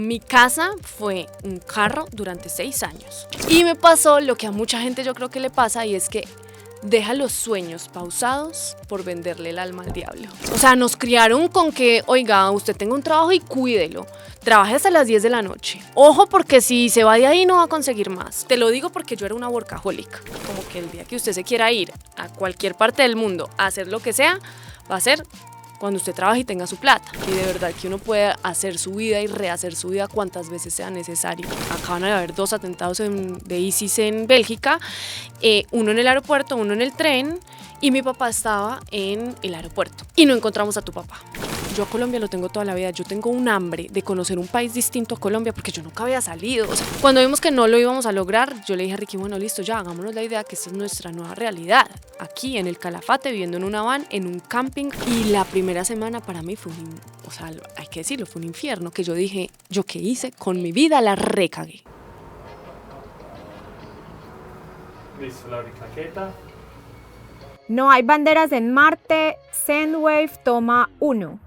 Mi casa fue un carro durante 6 años. Y me pasó lo que a mucha gente yo creo que le pasa, y es que deja los sueños pausados por venderle el alma al diablo. O sea, nos criaron con que, oiga, usted tenga un trabajo y cuídelo. Trabaje hasta las 10 de la noche. Ojo, porque si se va de ahí no va a conseguir más. Te lo digo porque yo era una workaholic. Como que el día que usted se quiera ir a cualquier parte del mundo a hacer lo que sea, va a ser cuando usted trabaje y tenga su plata. Y de verdad que uno puede hacer su vida y rehacer su vida cuantas veces sea necesario. Acaban de haber 2 atentados de ISIS en Bélgica, uno en el aeropuerto, uno en el tren, y mi papá estaba en el aeropuerto. Y no encontramos a tu papá. Yo a Colombia lo tengo toda la vida. Yo tengo un hambre de conocer un país distinto a Colombia porque yo nunca había salido. O sea, cuando vimos que no lo íbamos a lograr, yo le dije a Ricky, bueno, listo, ya hagámonos la idea que esta es nuestra nueva realidad. Aquí en el Calafate, viviendo en una van, en un camping. Y la primera semana para mí fue o sea, hay que decirlo, fue un infierno. Que yo dije, ¿yo qué hice? Con mi vida la recagué. Listo, la claqueta. No hay banderas en Marte, Sendwave toma 1.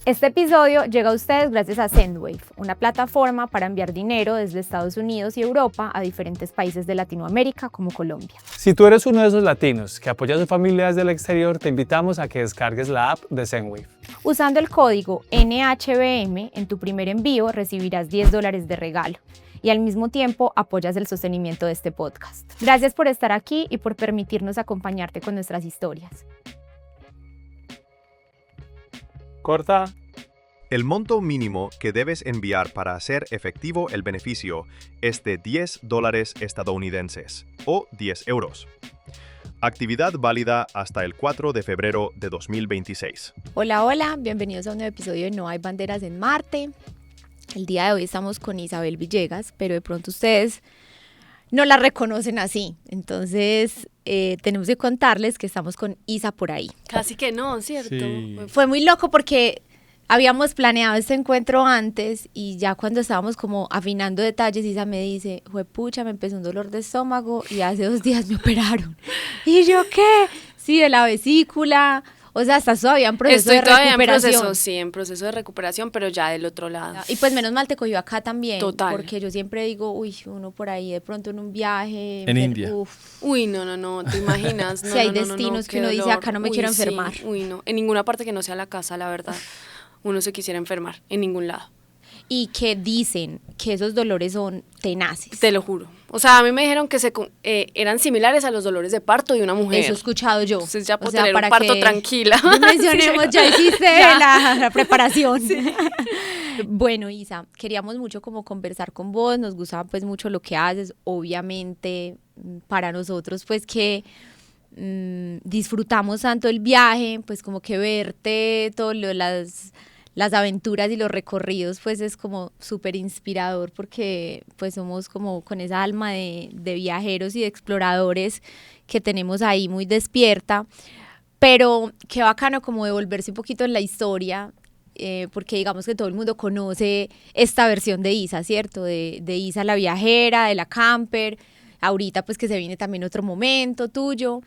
Este episodio llega a ustedes gracias a Sendwave, una plataforma para enviar dinero desde Estados Unidos y Europa a diferentes países de Latinoamérica como Colombia. Si tú eres uno de esos latinos que apoya a su familia desde el exterior, te invitamos a que descargues la app de Sendwave. Usando el código NHBM en tu primer envío recibirás $10 de regalo y al mismo tiempo apoyas el sostenimiento de este podcast. Gracias por estar aquí y por permitirnos acompañarte con nuestras historias. Corta. El monto mínimo que debes enviar para hacer efectivo el beneficio es de $10 estadounidenses o 10 euros. Actividad válida hasta el 4 de febrero de 2026. Hola, bienvenidos a un nuevo episodio de No hay banderas en Marte. El día de hoy estamos con Isabel Villegas, pero de pronto ustedes no la reconocen así. Entonces tenemos que contarles que estamos con Isa por ahí. Casi que no, ¿cierto? Sí. Fue muy loco porque habíamos planeado este encuentro antes y ya cuando estábamos como afinando detalles, Isa me dice, juepucha, me empezó un dolor de estómago y hace 2 días me operaron. ¿Y yo qué? Sí, de la vesícula. O sea, estás todavía en proceso de recuperación. En proceso de recuperación, pero ya del otro lado. Y pues menos mal te cogió acá también. Total. Porque yo siempre digo, uno por ahí de pronto en un viaje. En India. Uy, no, ¿te imaginas? No, si hay no, destinos que qué uno dice, dolor. acá no me quiero enfermar. Sí. Uy, no, en ninguna parte que no sea la casa, la verdad. Uno se quisiera enfermar, en ningún lado. Y que dicen que esos dolores son tenaces. Te lo juro. O sea, a mí me dijeron que eran similares a los dolores de parto de una mujer. Eso he escuchado yo. Entonces ya puedo tener un parto tranquila. Mencionemos, ya hiciste la preparación. Sí. Bueno, Isa, queríamos mucho como conversar con vos, nos gustaba pues mucho lo que haces, obviamente para nosotros pues que disfrutamos tanto el viaje, pues como que verte todas las aventuras y los recorridos pues es como súper inspirador porque pues somos como con esa alma de viajeros y de exploradores que tenemos ahí muy despierta, pero qué bacano como devolverse un poquito en la historia, porque digamos que todo el mundo conoce esta versión de Isa, ¿cierto? De Isa la viajera, de la camper, ahorita pues que se viene también otro momento tuyo,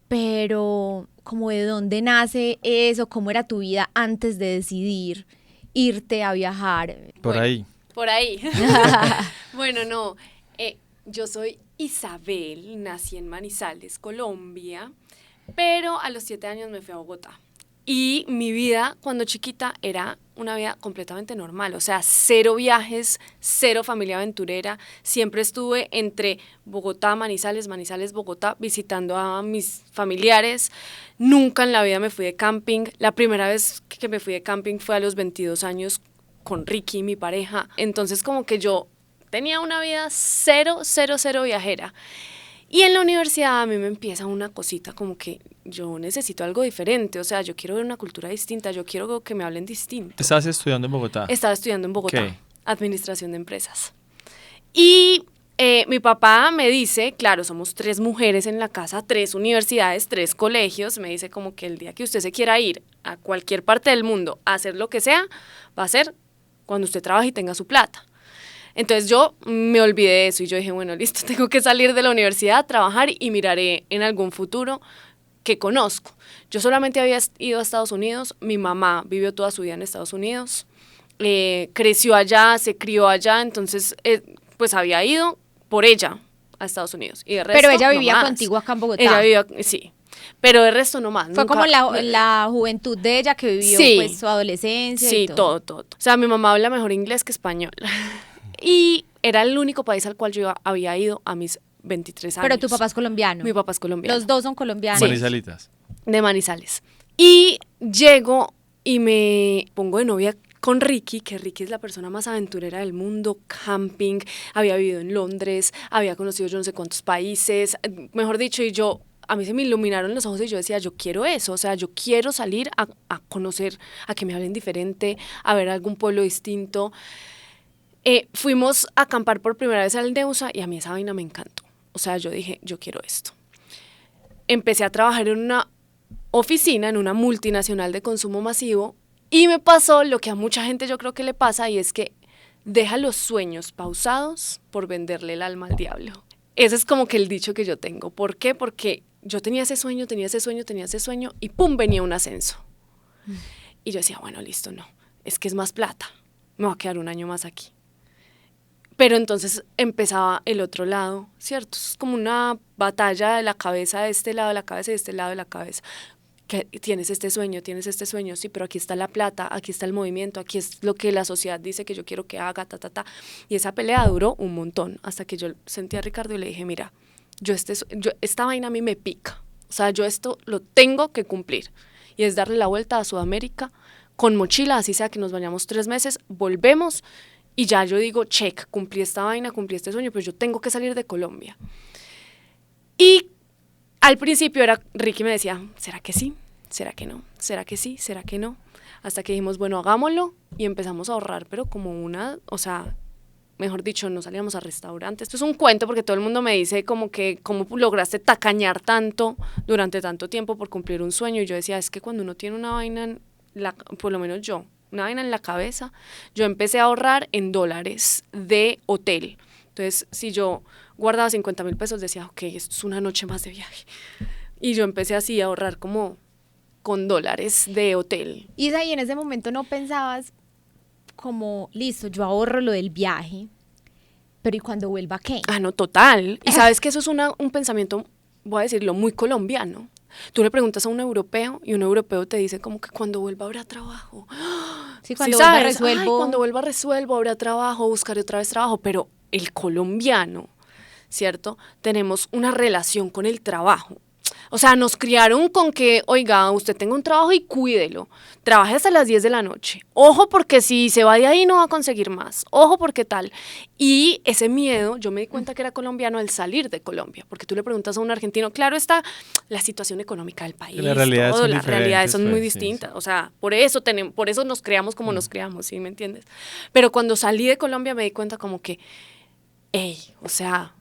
pero como de dónde nace eso, cómo era tu vida antes de decidir irte a viajar. Por ahí. Bueno, no, yo soy Isabel, nací en Manizales, Colombia, pero a los 7 años me fui a Bogotá. Y mi vida cuando chiquita era una vida completamente normal, o sea, 0 viajes, 0 familia aventurera. Siempre estuve entre Bogotá, Manizales, Bogotá, visitando a mis familiares. Nunca en la vida me fui de camping. La primera vez que me fui de camping fue a los 22 años con Ricky, mi pareja. Entonces como que yo tenía una vida 0 viajera. Y en la universidad a mí me empieza una cosita como que yo necesito algo diferente, o sea, yo quiero ver una cultura distinta, yo quiero que me hablen distinto. ¿Estás estudiando en Bogotá? Estaba estudiando en Bogotá, ¿Qué? Administración de Empresas. Y mi papá me dice, claro, somos 3 mujeres en la casa, 3 universidades, 3 colegios, me dice como que el día que usted se quiera ir a cualquier parte del mundo a hacer lo que sea, va a ser cuando usted trabaje y tenga su plata. Entonces yo me olvidé de eso y yo dije, bueno, listo, tengo que salir de la universidad, trabajar y miraré en algún futuro que conozco. Yo solamente había ido a Estados Unidos, mi mamá vivió toda su vida en Estados Unidos, creció allá, se crió allá, entonces pues había ido por ella a Estados Unidos. Y de resto, Pero ella vivía no más. contigo acá en Bogotá. Ella vivía, sí, pero de resto no más. Fue nunca- como la juventud de ella que vivió Sí. pues su adolescencia y Sí, todo. O sea, mi mamá habla mejor inglés que español. Y era el único país al cual yo había ido a mis 23 años. Pero tu papá es colombiano. Mi papá es colombiano. Los dos son colombianos. Manizalitas. De Manizales. Y llego y me pongo de novia con Ricky, que Ricky es la persona más aventurera del mundo, camping, había vivido en Londres, había conocido yo no sé cuántos países, mejor dicho, y yo, a mí se me iluminaron los ojos y yo decía, yo quiero eso, o sea, yo quiero salir a conocer, a que me hablen diferente, a ver algún pueblo distinto. Fuimos a acampar por primera vez al Neusa y a mí esa vaina me encantó, o sea, yo dije, yo quiero esto. Empecé a trabajar en una oficina, en una multinacional de consumo masivo, y me pasó lo que a mucha gente yo creo que le pasa, y es que deja los sueños pausados por venderle el alma al diablo. Ese es como que el dicho que yo tengo. ¿Por qué? Porque yo tenía ese sueño, y pum, venía un ascenso. Y yo decía, bueno, listo, no, es que es más plata, me voy a quedar un año más aquí. Pero entonces empezaba el otro lado, ¿cierto? Es como una batalla de la cabeza, de este lado de la cabeza y de este lado de la cabeza. Que tienes este sueño, sí, pero aquí está la plata, aquí está el movimiento, aquí es lo que la sociedad dice que yo quiero que haga, Y esa pelea duró un montón, hasta que yo sentí a Ricardo y le dije, mira, esta vaina a mí me pica, o sea, yo esto lo tengo que cumplir. Y es darle la vuelta a Sudamérica con mochila, así sea que nos vayamos 3 meses, volvemos. Y ya yo digo, check, cumplí esta vaina, cumplí este sueño, pero yo tengo que salir de Colombia. Y al principio Ricky me decía, ¿será que sí? ¿Será que no? ¿Será que sí? ¿Será que no? Hasta que dijimos, bueno, hagámoslo, y empezamos a ahorrar, pero como o sea, mejor dicho, no salíamos a restaurantes. Esto es un cuento porque todo el mundo me dice como que, ¿cómo lograste tacañar tanto durante tanto tiempo por cumplir un sueño? Y yo decía, es que cuando uno tiene una vaina, por lo menos yo, una vaina en la cabeza, yo empecé a ahorrar en dólares de hotel. Entonces, si yo guardaba 50,000 pesos, decía, ok, esto es una noche más de viaje. Y yo empecé así a ahorrar como con dólares de hotel. Y ahí en ese momento no pensabas como, listo, yo ahorro lo del viaje, pero ¿y cuando vuelva qué? Ah, no, total. Y sabes que eso es un pensamiento, voy a decirlo, muy colombiano. Tú le preguntas a un europeo y un europeo te dice como que cuando vuelva habrá trabajo. Sí, cuando ¿Sí vuelva sabes? resuelvo. Ay, cuando vuelva resuelvo, habrá trabajo, buscaré otra vez trabajo. Pero el colombiano, ¿cierto? Tenemos una relación con el trabajo. O sea, nos criaron con que, oiga, usted tenga un trabajo y cuídelo. Trabaje hasta las 10 de la noche. Ojo porque si se va de ahí no va a conseguir más. Ojo porque tal. Y ese miedo, yo me di cuenta que era colombiano al salir de Colombia. Porque tú le preguntas a un argentino, claro está la situación económica del país. Las realidades son las realidades son muy diferentes, pues, distintas. O sea, por eso nos creamos como nos creamos, ¿sí me entiendes? Pero cuando salí de Colombia me di cuenta como que, o sea,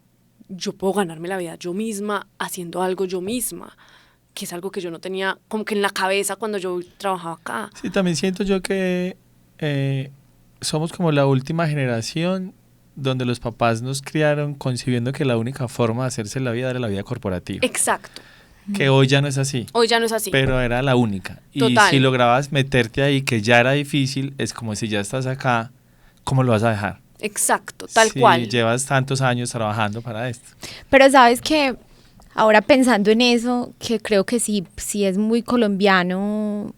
yo puedo ganarme la vida yo misma, haciendo algo yo misma, que es algo que yo no tenía como que en la cabeza cuando yo trabajaba acá. Sí, también siento yo que somos como la última generación donde los papás nos criaron concibiendo que la única forma de hacerse la vida era la vida corporativa. Exacto. Que hoy ya no es así. Hoy ya no es así. Pero era la única. Total. Y si lograbas meterte ahí, que ya era difícil, es como si ya estás acá, ¿cómo lo vas a dejar? Exacto, tal si cual. Llevas tantos años trabajando para esto. Pero sabes que ahora pensando en eso, que creo que sí es muy colombiano,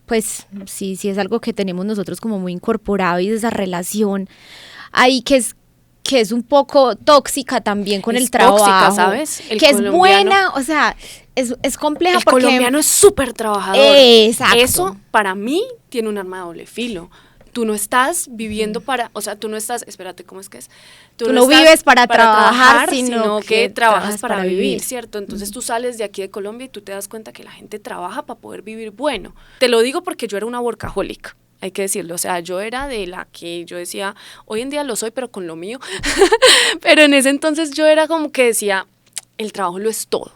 pues sí es algo que tenemos nosotros como muy incorporado, y esa relación ahí que es un poco tóxica también con Es el trabajo. tóxica, ¿sabes? El que es colombiano- buena, o sea, es compleja El porque... colombiano es súper trabajador. Exacto. Eso, para mí, tiene un arma de doble filo. Tú no estás viviendo tú no estás, espérate, ¿cómo es que es? Tú no estás vives para trabajar, sino que que trabajas para vivir. vivir, ¿cierto? Entonces tú sales de aquí de Colombia y tú te das cuenta que la gente trabaja para poder vivir bueno. Te lo digo porque yo era una workaholic, hay que decirlo. O sea, yo era de la que yo decía, hoy en día lo soy, pero con lo mío. Pero en ese entonces yo era como que decía, el trabajo lo es todo.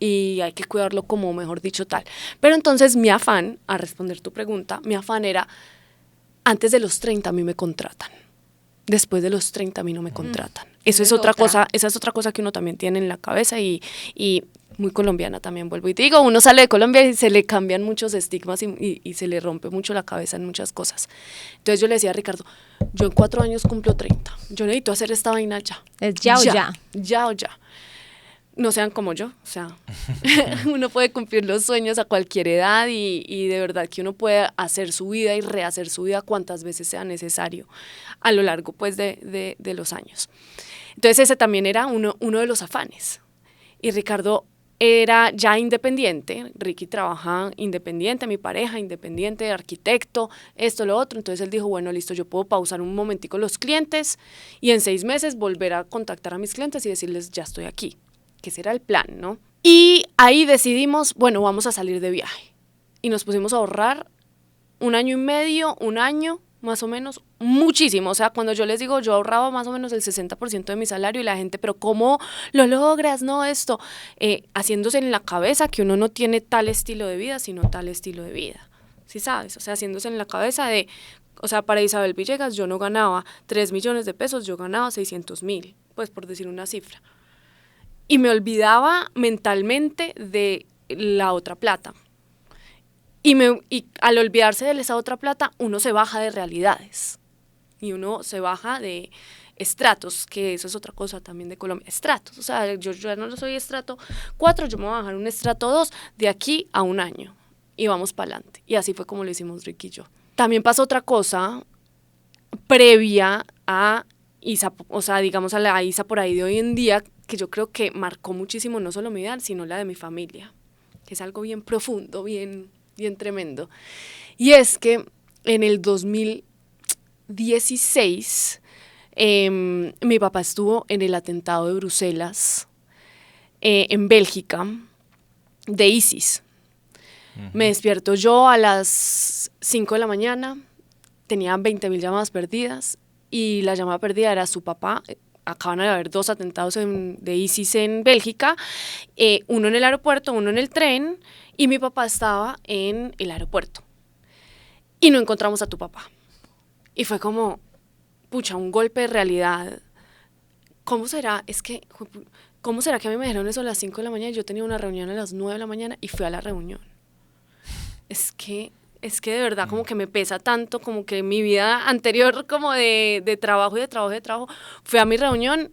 Y hay que cuidarlo como, mejor dicho, tal. Pero entonces mi afán, a responder tu pregunta, mi afán era, antes de los 30 a mí me contratan. Después de los 30 a mí no me contratan. Eso es otra cosa, esa es otra cosa que uno también tiene en la cabeza y muy colombiana también, vuelvo y te digo, uno sale de Colombia y se le cambian muchos estigmas y se le rompe mucho la cabeza en muchas cosas. Entonces yo le decía a Ricardo, yo en 4 años cumplo 30, yo necesito hacer esta vaina ya. Es ya o ya. Ya o ya. No sean como yo, o sea, uno puede cumplir los sueños a cualquier edad y de verdad que uno puede hacer su vida y rehacer su vida cuantas veces sea necesario a lo largo pues de los años. Entonces ese también era uno de los afanes. Y Ricardo era ya independiente, Ricky trabaja independiente, mi pareja independiente, arquitecto, esto, lo otro. Entonces él dijo, bueno, listo, yo puedo pausar un momentico los clientes y en 6 meses volver a contactar a mis clientes y decirles, ya estoy aquí, que ese era el plan, ¿no? Y ahí decidimos, bueno, vamos a salir de viaje. Y nos pusimos a ahorrar 1 año y medio, 1 año, más o menos, muchísimo. O sea, cuando yo les digo, yo ahorraba más o menos el 60% de mi salario y la gente, pero ¿cómo lo logras? No, esto, haciéndose en la cabeza que uno no tiene tal estilo de vida, sino tal estilo de vida. ¿Sí sabes? O sea, haciéndose en la cabeza de, o sea, para Isabel Villegas yo no ganaba 3 millones de pesos, yo ganaba 600,000, pues por decir una cifra. Y me olvidaba mentalmente de la otra plata. Y al olvidarse de esa otra plata, uno se baja de realidades. Y uno se baja de estratos, que eso es otra cosa también de Colombia. Estratos, o sea, yo ya no soy estrato 4, yo me voy a bajar un estrato 2 de aquí a 1 año. Y vamos para adelante. Y así fue como lo hicimos Ricky y yo. También pasó otra cosa previa a Isa, o sea, digamos a la Isa por ahí de hoy en día, que yo creo que marcó muchísimo no solo mi vida, sino la de mi familia, que es algo bien profundo, bien tremendo. Y es que en el 2016 mi papá estuvo en el atentado de Bruselas, en Bélgica, de ISIS. Me despierto yo a las 5 de la mañana, tenía 20,000 llamadas perdidas y la llamada perdida era su papá. Acaban de haber 2 atentados de ISIS en Bélgica, uno en el aeropuerto, uno en el tren, y mi papá estaba en el aeropuerto. Y no encontramos a tu papá. Y fue como, pucha, un golpe de realidad. ¿Cómo será? ¿Cómo será que a mí me dijeron eso a las 5 de la mañana y yo tenía una reunión a las 9 de la mañana y fui a la reunión? Es que de verdad como que me pesa tanto, como que mi vida anterior como de trabajo, fui a mi reunión,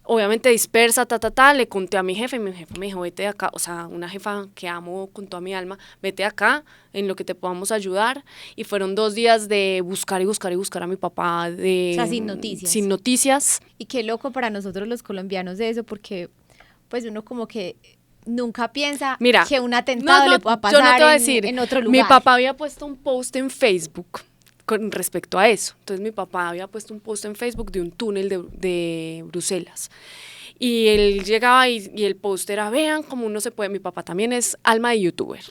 obviamente dispersa, le conté a mi jefe y mi jefe me dijo, vete de acá, o sea, una jefa que amo con toda mi alma, vete acá en lo que te podamos ayudar. Y fueron 2 días de buscar a mi papá, o sea, sin noticias. Sin noticias. Y qué loco para nosotros los colombianos de eso, porque pues uno como que nunca piensa que un atentado le pueda pasar, yo no te voy a decir, en otro lugar. Mi papá había puesto un post en Facebook con respecto a eso. Entonces mi papá había puesto un post en Facebook de un túnel de Bruselas. Y él llegaba y el post era, vean cómo uno se puede. Mi papá también es alma de youtuber.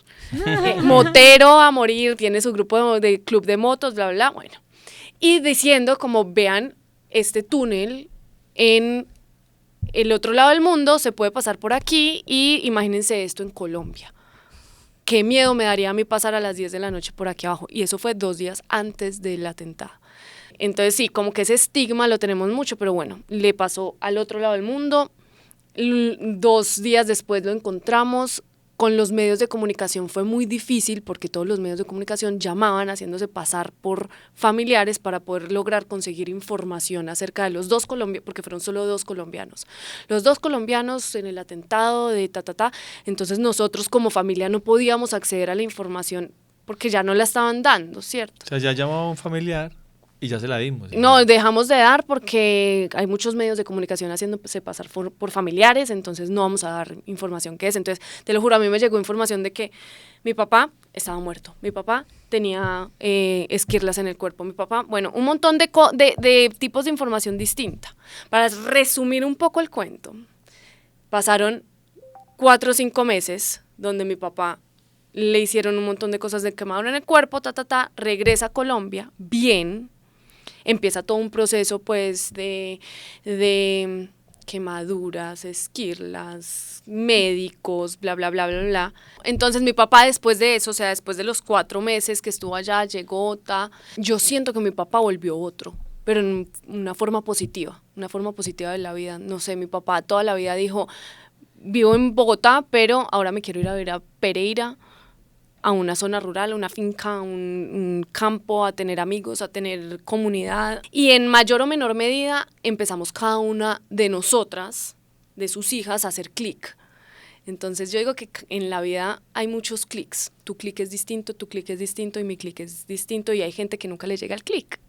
Motero a morir, tiene su grupo de club de motos, bla, bla, bueno. Y diciendo como, vean este túnel en el otro lado del mundo, se puede pasar por aquí y imagínense esto en Colombia. Qué miedo me daría a mí pasar a las 10 de la noche por aquí abajo. Y eso fue 2 días antes del atentado. Entonces sí, como que ese estigma lo tenemos mucho, pero bueno, le pasó al otro lado del mundo. 2 días después lo encontramos. Con los medios de comunicación fue muy difícil porque todos los medios de comunicación llamaban haciéndose pasar por familiares para poder lograr conseguir información acerca de los 2 colombianos, porque fueron solo 2 colombianos. Los 2 colombianos en el atentado de entonces nosotros como familia no podíamos acceder a la información porque ya no la estaban dando, ¿cierto? O sea, ya llamaba a un familiar y ya se la dimos. No, dejamos de dar porque hay muchos medios de comunicación haciéndose pasar por familiares, entonces no vamos a dar información que es. Entonces, te lo juro, a mí me llegó información de que mi papá estaba muerto, mi papá tenía esquirlas en el cuerpo, mi papá, bueno, un montón de tipos de información distinta. Para resumir un poco el cuento, pasaron 4 o 5 meses donde mi papá le hicieron un montón de cosas de quemadura en el cuerpo, regresa a Colombia, bien. Empieza todo un proceso pues de quemaduras, esquirlas, médicos, bla, bla, bla, bla, bla. Entonces mi papá después de eso, o sea, después de los 4 meses que estuvo allá, llegó, yo siento que mi papá volvió otro, pero en una forma positiva de la vida. No sé, mi papá toda la vida dijo, vivo en Bogotá, pero ahora me quiero ir a ver a Pereira, a una zona rural, a una finca, a un campo, a tener amigos, a tener comunidad. Y en mayor o menor medida empezamos cada una de nosotras, de sus hijas, a hacer clic. Entonces yo digo que en la vida hay muchos clics. Tu clic es distinto, tu clic es distinto y mi clic es distinto y hay gente que nunca le llega al clic.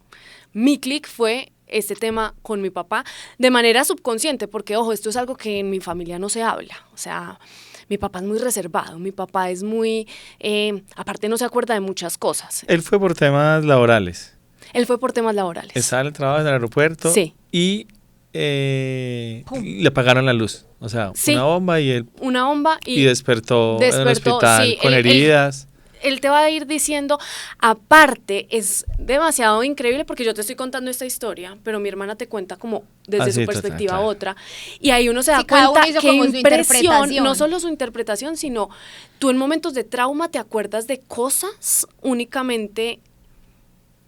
Mi clic fue este tema con mi papá de manera subconsciente, porque ojo, esto es algo que en mi familia no se habla. O sea, mi papá es muy reservado, mi papá es muy, aparte no se acuerda de muchas cosas. Él fue por temas laborales. Él fue por temas laborales. Estaba en el trabajo en el aeropuerto. Sí. Y le apagaron la luz. O sea, Sí. una bomba y él Una bomba y despertó en el hospital sí, con heridas. Él te va a ir diciendo, aparte, es demasiado increíble porque yo te estoy contando esta historia, pero mi hermana te cuenta como desde Sí, su total, perspectiva claro. otra, y ahí uno se da Sí, cada cuenta uno hizo que como su impresión, interpretación. no solo su interpretación, sino tú en momentos de trauma te acuerdas de cosas únicamente,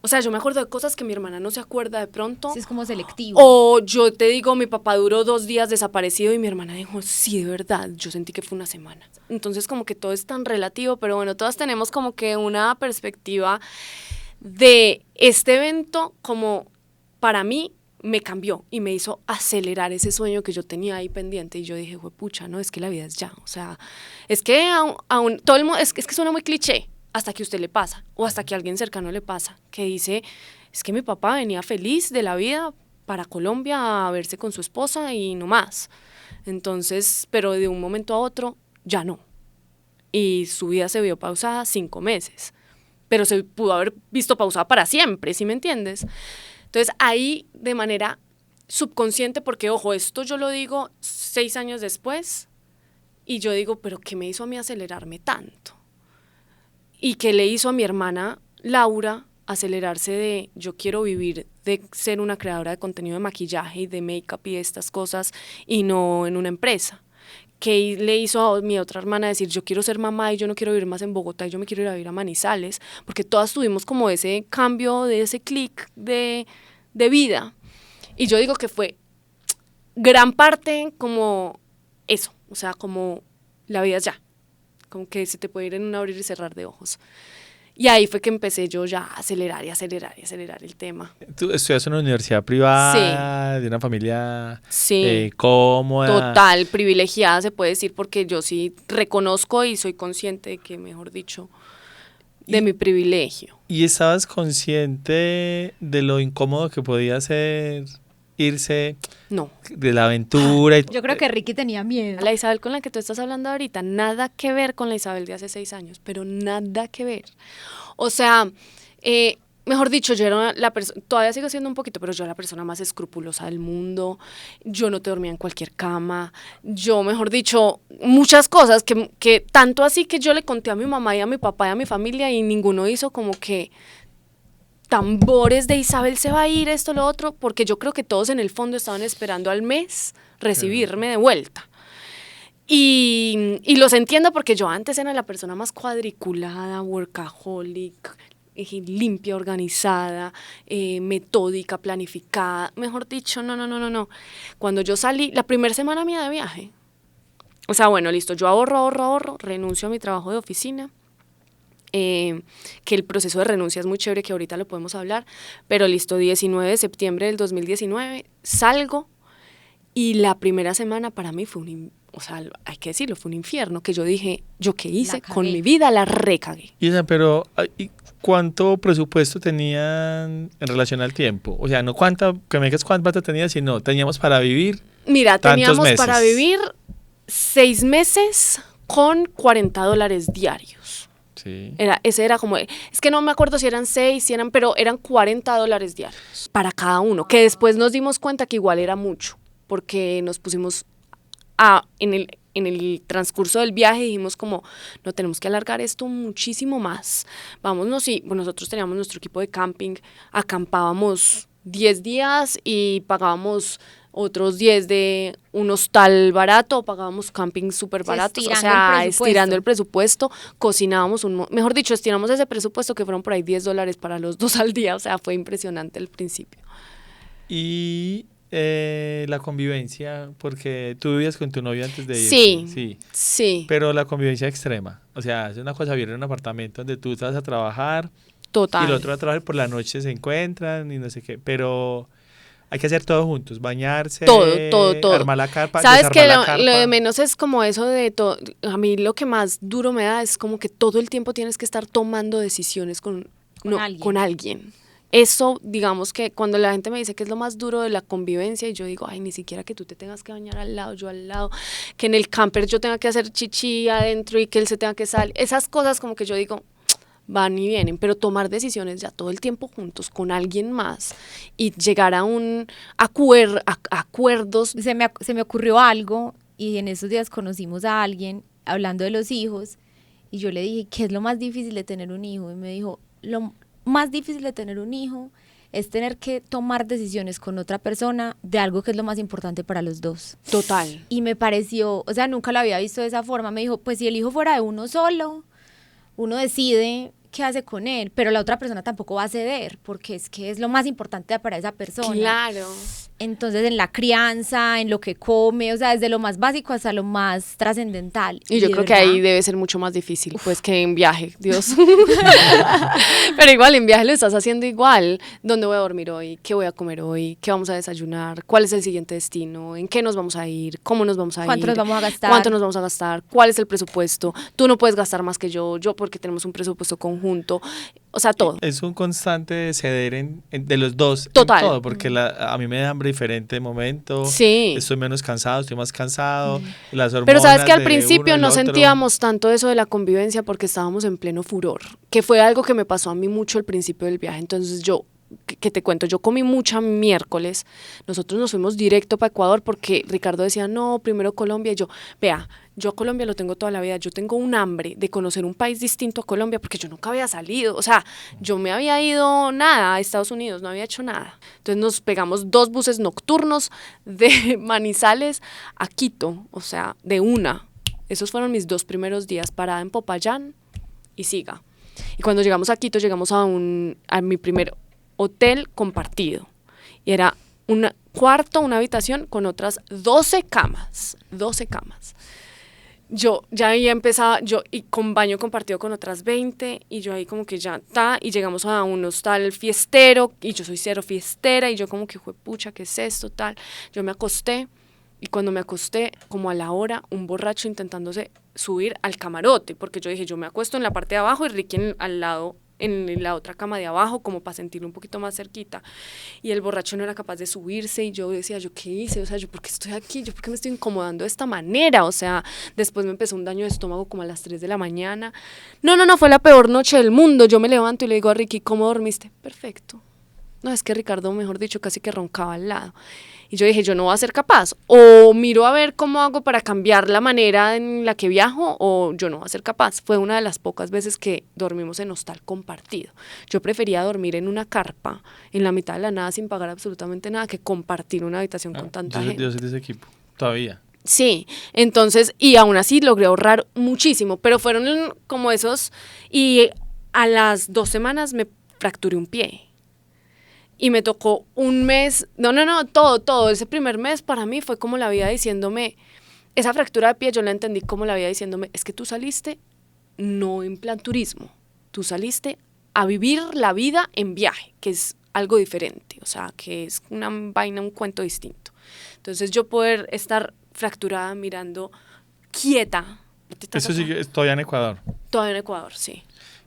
o sea, yo me acuerdo de cosas que mi hermana no se acuerda de pronto. Sí, es como selectivo. O yo te digo, mi papá duró 2 días desaparecido y mi hermana dijo, sí, de verdad, yo sentí que fue una semana. Entonces como que todo es tan relativo, pero bueno, todas tenemos como que una perspectiva de este evento como para mí me cambió y me hizo acelerar ese sueño que yo tenía ahí pendiente y yo dije, pucha, no, es que la vida es ya, o sea, es que aún todo el mundo, es que suena muy cliché, hasta que a usted le pasa o hasta que a alguien cercano le pasa, que dice, es que mi papá venía feliz de la vida para Colombia a verse con su esposa y no más. Entonces, pero de un momento a otro, ya no. Y su vida se vio pausada 5 meses, pero se pudo haber visto pausada para siempre, ¿sí me entiendes? Entonces, ahí de manera subconsciente, porque ojo, esto yo lo digo 6 años después, y yo digo, pero ¿qué me hizo a mí acelerarme tanto? ¿Y qué le hizo a mi hermana Laura acelerarse de yo quiero vivir de ser una creadora de contenido de maquillaje y de make-up y estas cosas y no en una empresa? ¿Qué le hizo a mi otra hermana decir yo quiero ser mamá y yo no quiero vivir más en Bogotá y yo me quiero ir a vivir a Manizales? Porque todas tuvimos como ese cambio, de ese clic de vida. Y yo digo que fue gran parte como eso, o sea, como la vida es ya, como que se te puede ir en un abrir y cerrar de ojos. Y ahí fue que empecé yo ya a acelerar y acelerar y acelerar el tema. Tú estudias en una universidad privada, de una familia Sí. cómoda. Total, privilegiada se puede decir, porque yo sí reconozco y soy consciente de que, mejor dicho, de mi privilegio. ¿Y estabas consciente de lo incómodo que podía ser irse No. de la aventura? Yo creo que Ricky tenía miedo. La Isabel con la que tú estás hablando ahorita, nada que ver con la Isabel de hace 6 años, pero nada que ver. O sea, mejor dicho, yo era la persona, todavía sigo siendo un poquito, pero yo era la persona más escrupulosa del mundo. Yo no te dormía en cualquier cama. Yo, mejor dicho, muchas cosas que tanto así que yo le conté a mi mamá y a mi papá y a mi familia y ninguno hizo como que tambores de Isabel se va a ir, esto, lo otro, porque yo creo que todos en el fondo estaban esperando al mes recibirme de vuelta. Y los entiendo porque yo antes era la persona más cuadriculada, workaholic, limpia, organizada, metódica, planificada. Mejor dicho, no. Cuando yo salí, la primera semana mía de viaje, o sea, bueno, listo, yo ahorro, renuncio a mi trabajo de oficina, que el proceso de renuncia es muy chévere, que ahorita lo podemos hablar, pero listo, 19 de septiembre del 2019, salgo y la primera semana para mí fue o sea, hay que decirlo, fue un infierno, que yo dije, ¿yo qué hice con mi vida? La recagué. Pero ¿y cuánto presupuesto tenían en relación al tiempo? O sea, no que me digas cuánto plata tenías, sino teníamos para vivir. Mira, teníamos meses. para vivir 6 meses con $40 diarios. Sí. Ese era como, es que no me acuerdo si eran 6, pero eran $40 diarios para cada uno, que después nos dimos cuenta que igual era mucho, porque nos pusimos en el transcurso del viaje dijimos como, no, tenemos que alargar esto muchísimo más, vámonos. Y bueno, nosotros teníamos nuestro equipo de camping, acampábamos 10 días y pagábamos otros 10 de un hostal barato, pagábamos camping súper baratos, o sea, estirando el presupuesto, cocinábamos mejor dicho, estiramos ese presupuesto que fueron por ahí $10 para los 2 al día, o sea, fue impresionante el principio. Y La convivencia, porque tú vivías con tu novio antes de irte. Sí. Sí, Pero la convivencia extrema. O sea, es una cosa vivir en un apartamento donde tú vas a trabajar y total. el otro va a trabajar por la noche, se encuentran y no sé qué. Pero hay que hacer todo juntos, bañarse, Todo. armar la carpa, Sabes que desarmar la lo de carpa. menos es como eso de todo. A mí lo que más duro me da es como que todo el tiempo tienes que estar tomando decisiones con alguien. Eso, digamos que cuando la gente me dice que es lo más duro de la convivencia, y yo digo, ay, ni siquiera que tú te tengas que bañar al lado, yo al lado, que en el camper yo tenga que hacer chichi adentro y que él se tenga que salir. Esas cosas como que yo digo, van y vienen, pero tomar decisiones ya todo el tiempo juntos con alguien más y llegar a un acuerdos. Se me ocurrió algo y en esos días conocimos a alguien hablando de los hijos y yo le dije, ¿qué es lo más difícil de tener un hijo? Y me dijo, lo más difícil de tener un hijo es tener que tomar decisiones con otra persona de algo que es lo más importante para los dos. Total. Y me pareció, o sea, nunca lo había visto de esa forma. Me dijo, pues si el hijo fuera de uno solo, uno decide qué hace con él, pero la otra persona tampoco va a ceder, porque es que es lo más importante para esa persona. Claro. Entonces, en la crianza, en lo que come, o sea, desde lo más básico hasta lo más trascendental. Y yo de creo que verdad, ahí debe ser mucho más difícil, pues, que en viaje, Dios. Pero igual, en viaje lo estás haciendo igual. ¿Dónde voy a dormir hoy? ¿Qué voy a comer hoy? ¿Qué vamos a desayunar? ¿Cuál es el siguiente destino? ¿En qué nos vamos a ir? ¿Cómo nos vamos a ¿cuánto ir? nos vamos a gastar? ¿Cuánto nos vamos a gastar? ¿Cuál es el presupuesto? Tú no puedes gastar más que yo porque tenemos un presupuesto conjunto. O sea, todo. Es un constante ceder de los dos en Total. todo, porque a mí me da hambre diferente de momento, Sí. estoy menos cansado, estoy más cansado, las hormonas Pero sabes que al de principio uno, no el otro. sentíamos tanto eso de la convivencia porque estábamos en pleno furor, que fue algo que me pasó a mí mucho al principio del viaje. Entonces yo, que te cuento, yo comí mucha miércoles, nosotros nos fuimos directo para Ecuador porque Ricardo decía, no, primero Colombia, y yo, vea, yo a Colombia lo tengo toda la vida, yo tengo un hambre de conocer un país distinto a Colombia porque yo nunca había salido, o sea, yo me había ido nada a Estados Unidos, no había hecho nada. Entonces nos pegamos 2 buses nocturnos de Manizales a Quito, o sea, de una. Esos fueron mis 2 primeros días, parada en Popayán y Siga. Y cuando llegamos a Quito, llegamos a mi primer hotel compartido. Y era un cuarto, una habitación con otras 12 camas. 12 camas. Yo ya había empezado, y con baño compartido con otras 20, y yo ahí como que ya está, y llegamos a un hostal fiestero, y yo soy cero fiestera, y yo como que, pucha, ¿qué es esto, tal? Yo me acosté, y cuando me acosté, como a la hora, un borracho intentándose subir al camarote, porque yo dije, yo me acuesto en la parte de abajo y Ricky al lado, en la otra cama de abajo, como para sentirlo un poquito más cerquita. Y el borracho no era capaz de subirse y yo decía, ¿yo qué hice? O sea, ¿yo por qué estoy aquí? ¿Yo por qué me estoy incomodando de esta manera? O sea, después me empezó un daño de estómago como a las 3 de la mañana. No, fue la peor noche del mundo. Yo me levanto y le digo a Ricky, ¿cómo dormiste? Perfecto. No, es que Ricardo, mejor dicho, casi que roncaba al lado. Y yo dije, yo no voy a ser capaz. O miro a ver cómo hago para cambiar la manera en la que viajo, o yo no voy a ser capaz. Fue una de las pocas veces que dormimos en hostal compartido. Yo prefería dormir en una carpa, en la mitad de la nada, sin pagar absolutamente nada, que compartir una habitación con tanta gente. Yo soy de ese equipo, todavía. Sí, entonces, y aún así logré ahorrar muchísimo, pero fueron como esos, y a las 2 semanas me fracturé un pie. Y me tocó un mes, todo. Ese primer mes para mí fue como la vida diciéndome, esa fractura de pie yo la entendí como la vida diciéndome, es que tú saliste no en plan turismo, tú saliste a vivir la vida en viaje, que es algo diferente, o sea, que es una vaina, un cuento distinto. Entonces yo poder estar fracturada mirando quieta. Eso sí, todavía en Ecuador. Todavía en Ecuador, sí.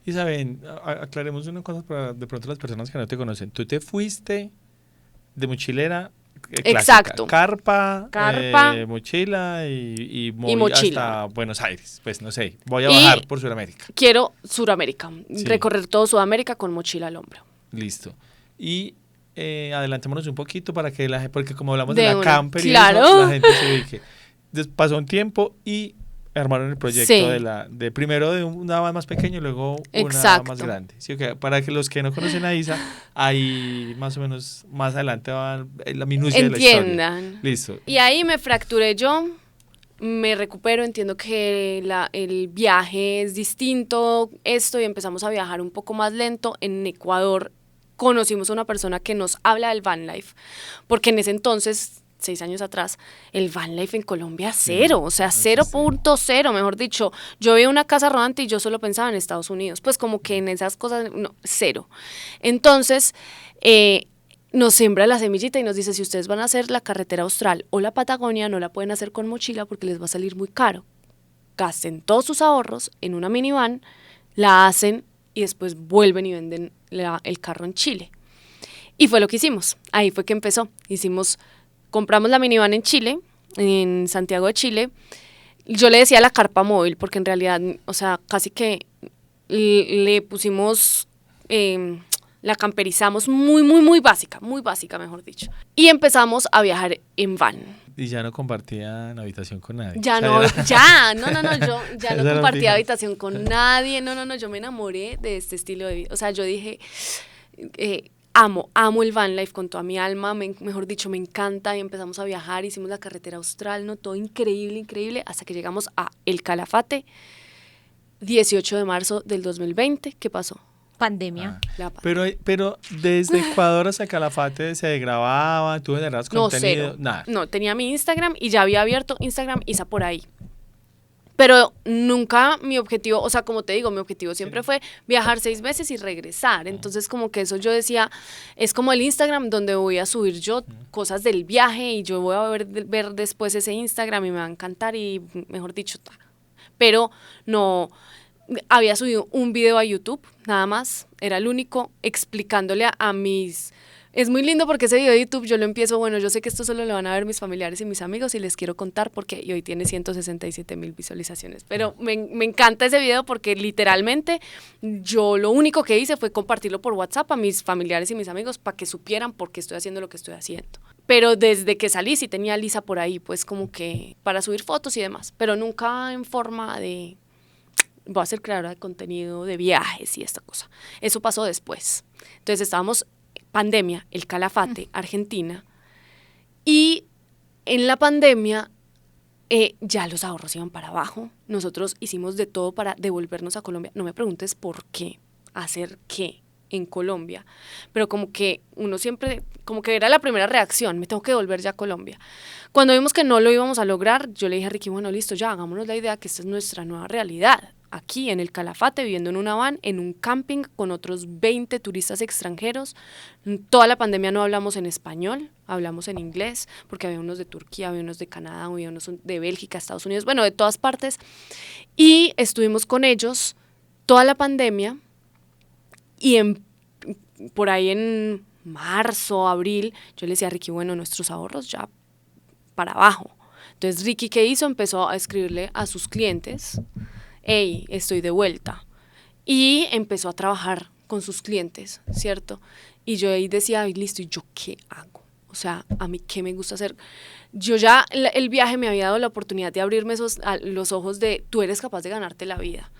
Y saben, aclaremos una cosa para de pronto las personas que no te conocen. Tú te fuiste de mochilera clásica, exacto. Carpa, mochila y mochila mochila. hasta Buenos Aires. Pues no sé, voy a bajar por Sudamérica. Quiero Sudamérica, Sí. recorrer todo Sudamérica con mochila al hombro. Listo. Y adelantémonos un poquito para que porque como hablamos de la una, camper claro. y eso, la gente se ubique. Pasó un tiempo y armaron el proyecto Sí. de primero de una van más pequeña y luego una Exacto. más grande. ¿Sí? Okay. Para que los que no conocen a Isa, ahí más o menos más adelante va la minucia de la Entiendan. historia. Listo. Y ahí me fracturé yo, me recupero, entiendo que el viaje es distinto, y empezamos a viajar un poco más lento. En Ecuador conocimos a una persona que nos habla del van life, porque en ese entonces, 6 años atrás, el van life en Colombia cero, o sea, 0.0, mejor dicho. Yo veía una casa rodante y yo solo pensaba en Estados Unidos, pues como que en esas cosas, no, cero. Entonces, nos siembra la semillita y nos dice, si ustedes van a hacer la carretera austral o la Patagonia, no la pueden hacer con mochila porque les va a salir muy caro. Gasten todos sus ahorros en una minivan, la hacen y después vuelven y venden el carro en Chile. Y fue lo que hicimos, ahí fue que empezó. Compramos la minivan en Chile, en Santiago de Chile. Yo le decía la carpa móvil porque en realidad, o sea, casi que le pusimos, la camperizamos muy básica, mejor dicho. Y empezamos a viajar en van. Y ya no compartían habitación con nadie. Yo ya no compartía habitación con nadie, yo me enamoré de este estilo de vida. O sea, yo dije, amo el van life con toda mi alma, mejor dicho, me encanta, y empezamos a viajar, hicimos la carretera austral, ¿no? Todo increíble, hasta que llegamos a El Calafate, 18 de marzo del 2020, ¿qué pasó? Pandemia. Pero desde Ecuador hasta Calafate se grababa, tú generabas contenido, cero. nada. No, tenía mi Instagram y ya había abierto Instagram Isa por ahí. Pero nunca mi objetivo, o sea, como te digo, mi objetivo siempre fue viajar 6 meses y regresar. Entonces, como que eso yo decía, es como el Instagram donde voy a subir yo cosas del viaje y yo voy a ver después ese Instagram y me va a encantar y, mejor dicho, pero no, había subido un video a YouTube, nada más, era el único, explicándole a mis... Es muy lindo porque ese video de YouTube yo lo empiezo, bueno, yo sé que esto solo lo van a ver mis familiares y mis amigos y les quiero contar porque y hoy tiene 167,000 visualizaciones, pero me encanta ese video porque literalmente yo lo único que hice fue compartirlo por WhatsApp a mis familiares y mis amigos para que supieran por qué estoy haciendo lo que estoy haciendo. Pero desde que salí sí tenía a Lisa por ahí, pues como que para subir fotos y demás, pero nunca en forma de... voy a ser creadora de contenido de viajes y esta cosa. Eso pasó después. Entonces estábamos... pandemia, El Calafate, Argentina, y en la pandemia ya los ahorros iban para abajo. Nosotros hicimos de todo para devolvernos a Colombia. No me preguntes por qué, hacer qué en Colombia, pero como que uno siempre, como que era la primera reacción, me tengo que devolver ya a Colombia. Cuando vimos que no lo íbamos a lograr, yo le dije a Ricky, bueno, listo, ya hagámonos la idea que esta es nuestra nueva realidad. Aquí en El Calafate, viviendo en una van, en un camping con otros 20 turistas extranjeros. Toda la pandemia no hablamos en español, hablamos en inglés, porque había unos de Turquía, había unos de Canadá, había unos de Bélgica, Estados Unidos, bueno, de todas partes. Y estuvimos con ellos toda la pandemia y por ahí en marzo, abril, yo le decía a Ricky, bueno, nuestros ahorros ya para abajo. Entonces Ricky, ¿qué hizo? Empezó a escribirle a sus clientes, hey, estoy de vuelta. Y empezó a trabajar con sus clientes, ¿cierto? Y yo ahí decía, ay, listo, ¿y yo qué hago? O sea, ¿a mí qué me gusta hacer? Yo ya, el viaje me había dado la oportunidad de abrirme los ojos de, tú eres capaz de ganarte la vida.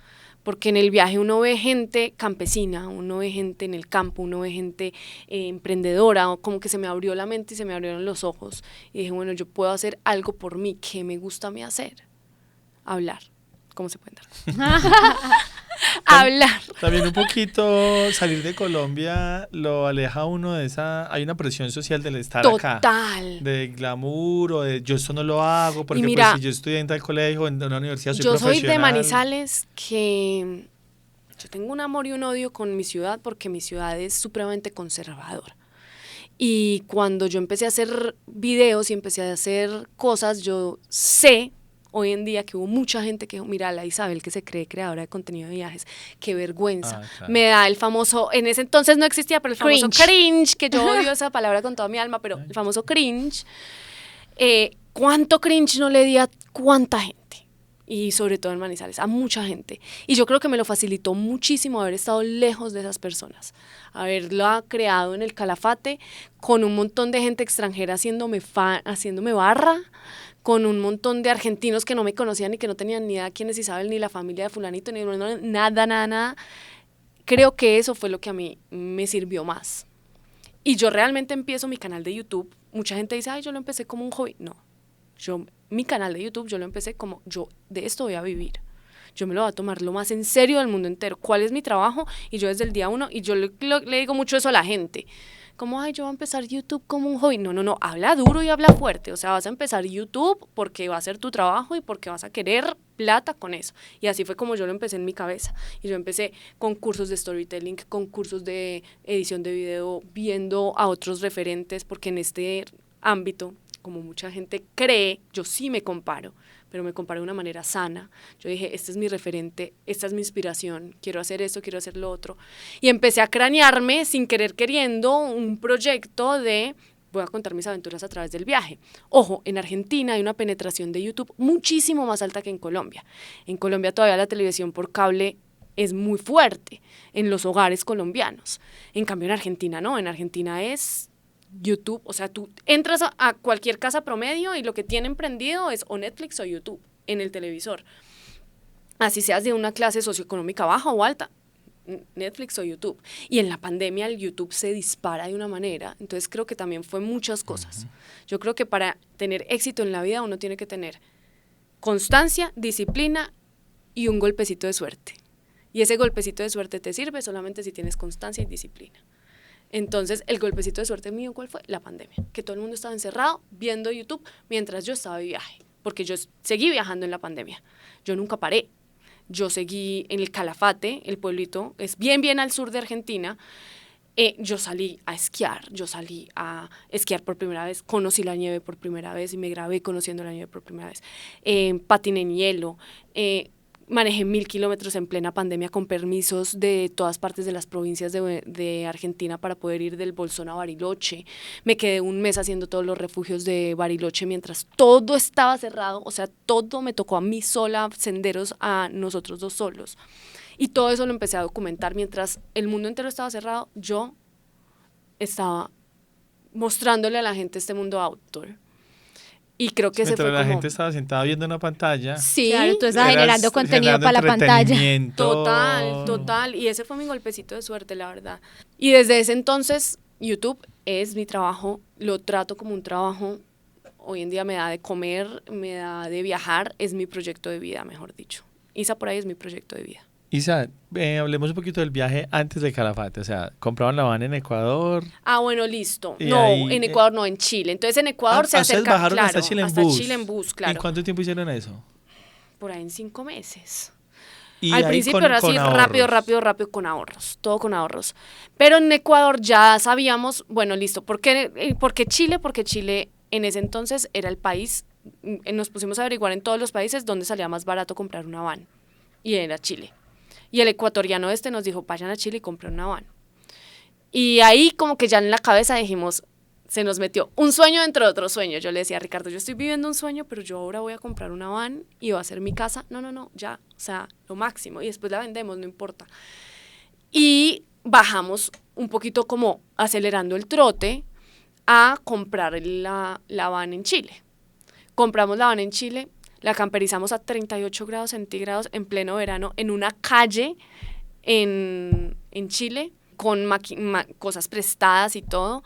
Porque en el viaje uno ve gente campesina, uno ve gente en el campo, uno ve gente emprendedora, o como que se me abrió la mente y se me abrieron los ojos. Y dije, bueno, yo puedo hacer algo por mí, ¿qué me gusta a mí hacer? Hablar. ¿Cómo se puede dar? Hablar. También un poquito salir de Colombia lo aleja a uno de esa... Hay una presión social del estar acá. Total. De glamour o de yo esto no lo hago porque mira, pues, si yo estudié en tal colegio, en una universidad, soy yo profesional. soy de Manizales, que yo tengo un amor y un odio con mi ciudad porque mi ciudad es supremamente conservadora. Y cuando yo empecé a hacer videos y empecé a hacer cosas, yo sé... hoy en día que hubo mucha gente que dijo, mira, la Isabel que se cree creadora de contenido de viajes, qué vergüenza. Claro. Me da el famoso, en ese entonces no existía, pero el famoso cringe, que yo odio esa palabra con toda mi alma, pero el famoso cringe. ¿Cuánto cringe no le di a cuánta gente? Y sobre todo en Manizales, a mucha gente. Y yo creo que me lo facilitó muchísimo haber estado lejos de esas personas, haberla creado en El Calafate, con un montón de gente extranjera haciéndome barra, con un montón de argentinos que no me conocían y que no tenían ni idea quién es Isabel, ni la familia de fulanito, ni nada. Creo que eso fue lo que a mí me sirvió más. Y yo realmente empiezo mi canal de YouTube. Mucha gente dice, ay, yo lo empecé como un hobby. No, mi canal de YouTube yo lo empecé como, yo de esto voy a vivir. yo me lo voy a tomar lo más en serio del mundo entero. ¿Cuál es mi trabajo? Y yo desde el día uno, y yo le digo mucho eso a la gente. Como, ay, yo voy a empezar YouTube como un hobby. No, habla duro y habla fuerte. O sea, vas a empezar YouTube porque va a ser tu trabajo y porque vas a querer plata con eso. Y así fue como yo lo empecé en mi cabeza. Y yo empecé con cursos de storytelling, con cursos de edición de video, viendo a otros referentes, porque en este ámbito, como mucha gente cree, yo sí me comparo, pero me comparo de una manera sana. Yo dije, este es mi referente, esta es mi inspiración, quiero hacer esto, quiero hacer lo otro. Y empecé a cranearme, sin querer queriendo, un proyecto de, voy a contar mis aventuras a través del viaje. Ojo, en Argentina hay una penetración de YouTube muchísimo más alta que en Colombia. En Colombia todavía la televisión por cable es muy fuerte en los hogares colombianos. En cambio en Argentina no, en Argentina es YouTube, o sea, tú entras a cualquier casa promedio y lo que tienen prendido es o Netflix o YouTube en el televisor. Así seas de una clase socioeconómica baja o alta, Netflix o YouTube. Y en la pandemia el YouTube se dispara de una manera, entonces creo que también fue muchas cosas. Yo creo que para tener éxito en la vida uno tiene que tener constancia, disciplina y un golpecito de suerte. Y ese golpecito de suerte te sirve solamente si tienes constancia y disciplina. Entonces, el golpecito de suerte mío, ¿cuál fue? La pandemia. Que todo el mundo estaba encerrado viendo YouTube mientras yo estaba de viaje. Porque yo seguí viajando en la pandemia. Yo nunca paré. Yo seguí en el Calafate, el pueblito, es bien al sur de Argentina. Yo salí a esquiar por primera vez, conocí la nieve por primera vez y me grabé conociendo la nieve por primera vez. Patiné en hielo, manejé 1000 kilómetros en plena pandemia con permisos de todas partes de las provincias de Argentina para poder ir del Bolsón a Bariloche. Me quedé un mes haciendo todos los refugios de Bariloche mientras todo estaba cerrado, o sea, todo me tocó a mí sola, senderos a nosotros dos solos. Y todo eso lo empecé a documentar mientras el mundo entero estaba cerrado, yo estaba mostrándole a la gente este mundo outdoor. Y creo que ese fue Mientras la como... gente estaba sentada viendo una pantalla. Sí, Claro, tú estás eras generando contenido generando para la pantalla. entretenimiento. Total. Y ese fue mi golpecito de suerte, la verdad. Y desde ese entonces, YouTube es mi trabajo, lo trato como un trabajo. Hoy en día me da de comer, me da de viajar, es mi proyecto de vida, mejor dicho. Isa por ahí es mi proyecto de vida. Isa, hablemos un poquito del viaje antes de Calafate. O sea, compraban la van en Ecuador. Ah, bueno, listo. Y No, ahí, en Ecuador no, en Chile. Entonces en Ecuador se ustedes acerca, bajaron claro, hasta Chile en bus. claro. ¿Y cuánto tiempo hicieron eso? Por ahí en 5 meses. Y Al ahí principio con- era así con ahorros. rápido con ahorros, todo con ahorros. Pero en Ecuador ya sabíamos, bueno, listo, ¿por qué Chile? Porque Chile en ese entonces era el país, nos pusimos a averiguar en todos los países dónde salía más barato comprar una van, y era Chile. Y el ecuatoriano nos dijo, vayan a Chile y compren una van. Y ahí como que ya en la cabeza dijimos, se nos metió un sueño dentro de otro sueño. Yo le decía a Ricardo, yo estoy viviendo un sueño, pero yo ahora voy a comprar una van y va a ser mi casa. No, ya, o sea, lo máximo. Y después la vendemos, no importa. Y bajamos un poquito como acelerando el trote a comprar la van en Chile. Compramos la van en Chile, la camperizamos a 38 grados centígrados en pleno verano en una calle en Chile con cosas prestadas y todo.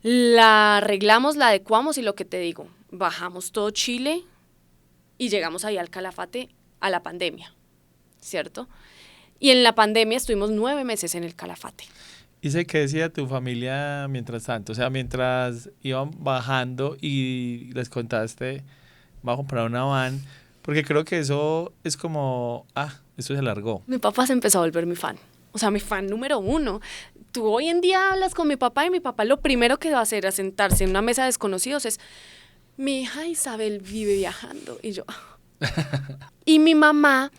La arreglamos, la adecuamos y lo que te digo, bajamos todo Chile y llegamos ahí al Calafate a la pandemia, ¿cierto? Y en la pandemia estuvimos 9 meses en el Calafate. ¿Y sé qué decía tu familia mientras tanto? O sea, mientras iban bajando y les contaste, va a comprar una van, porque creo que eso es como, esto se largó. Mi papá se empezó a volver mi fan, o sea, mi fan número 1. Tú hoy en día hablas con mi papá y mi papá lo primero que va a hacer es sentarse en una mesa de desconocidos es, mi hija Isabel vive viajando, y yo. Y mi mamá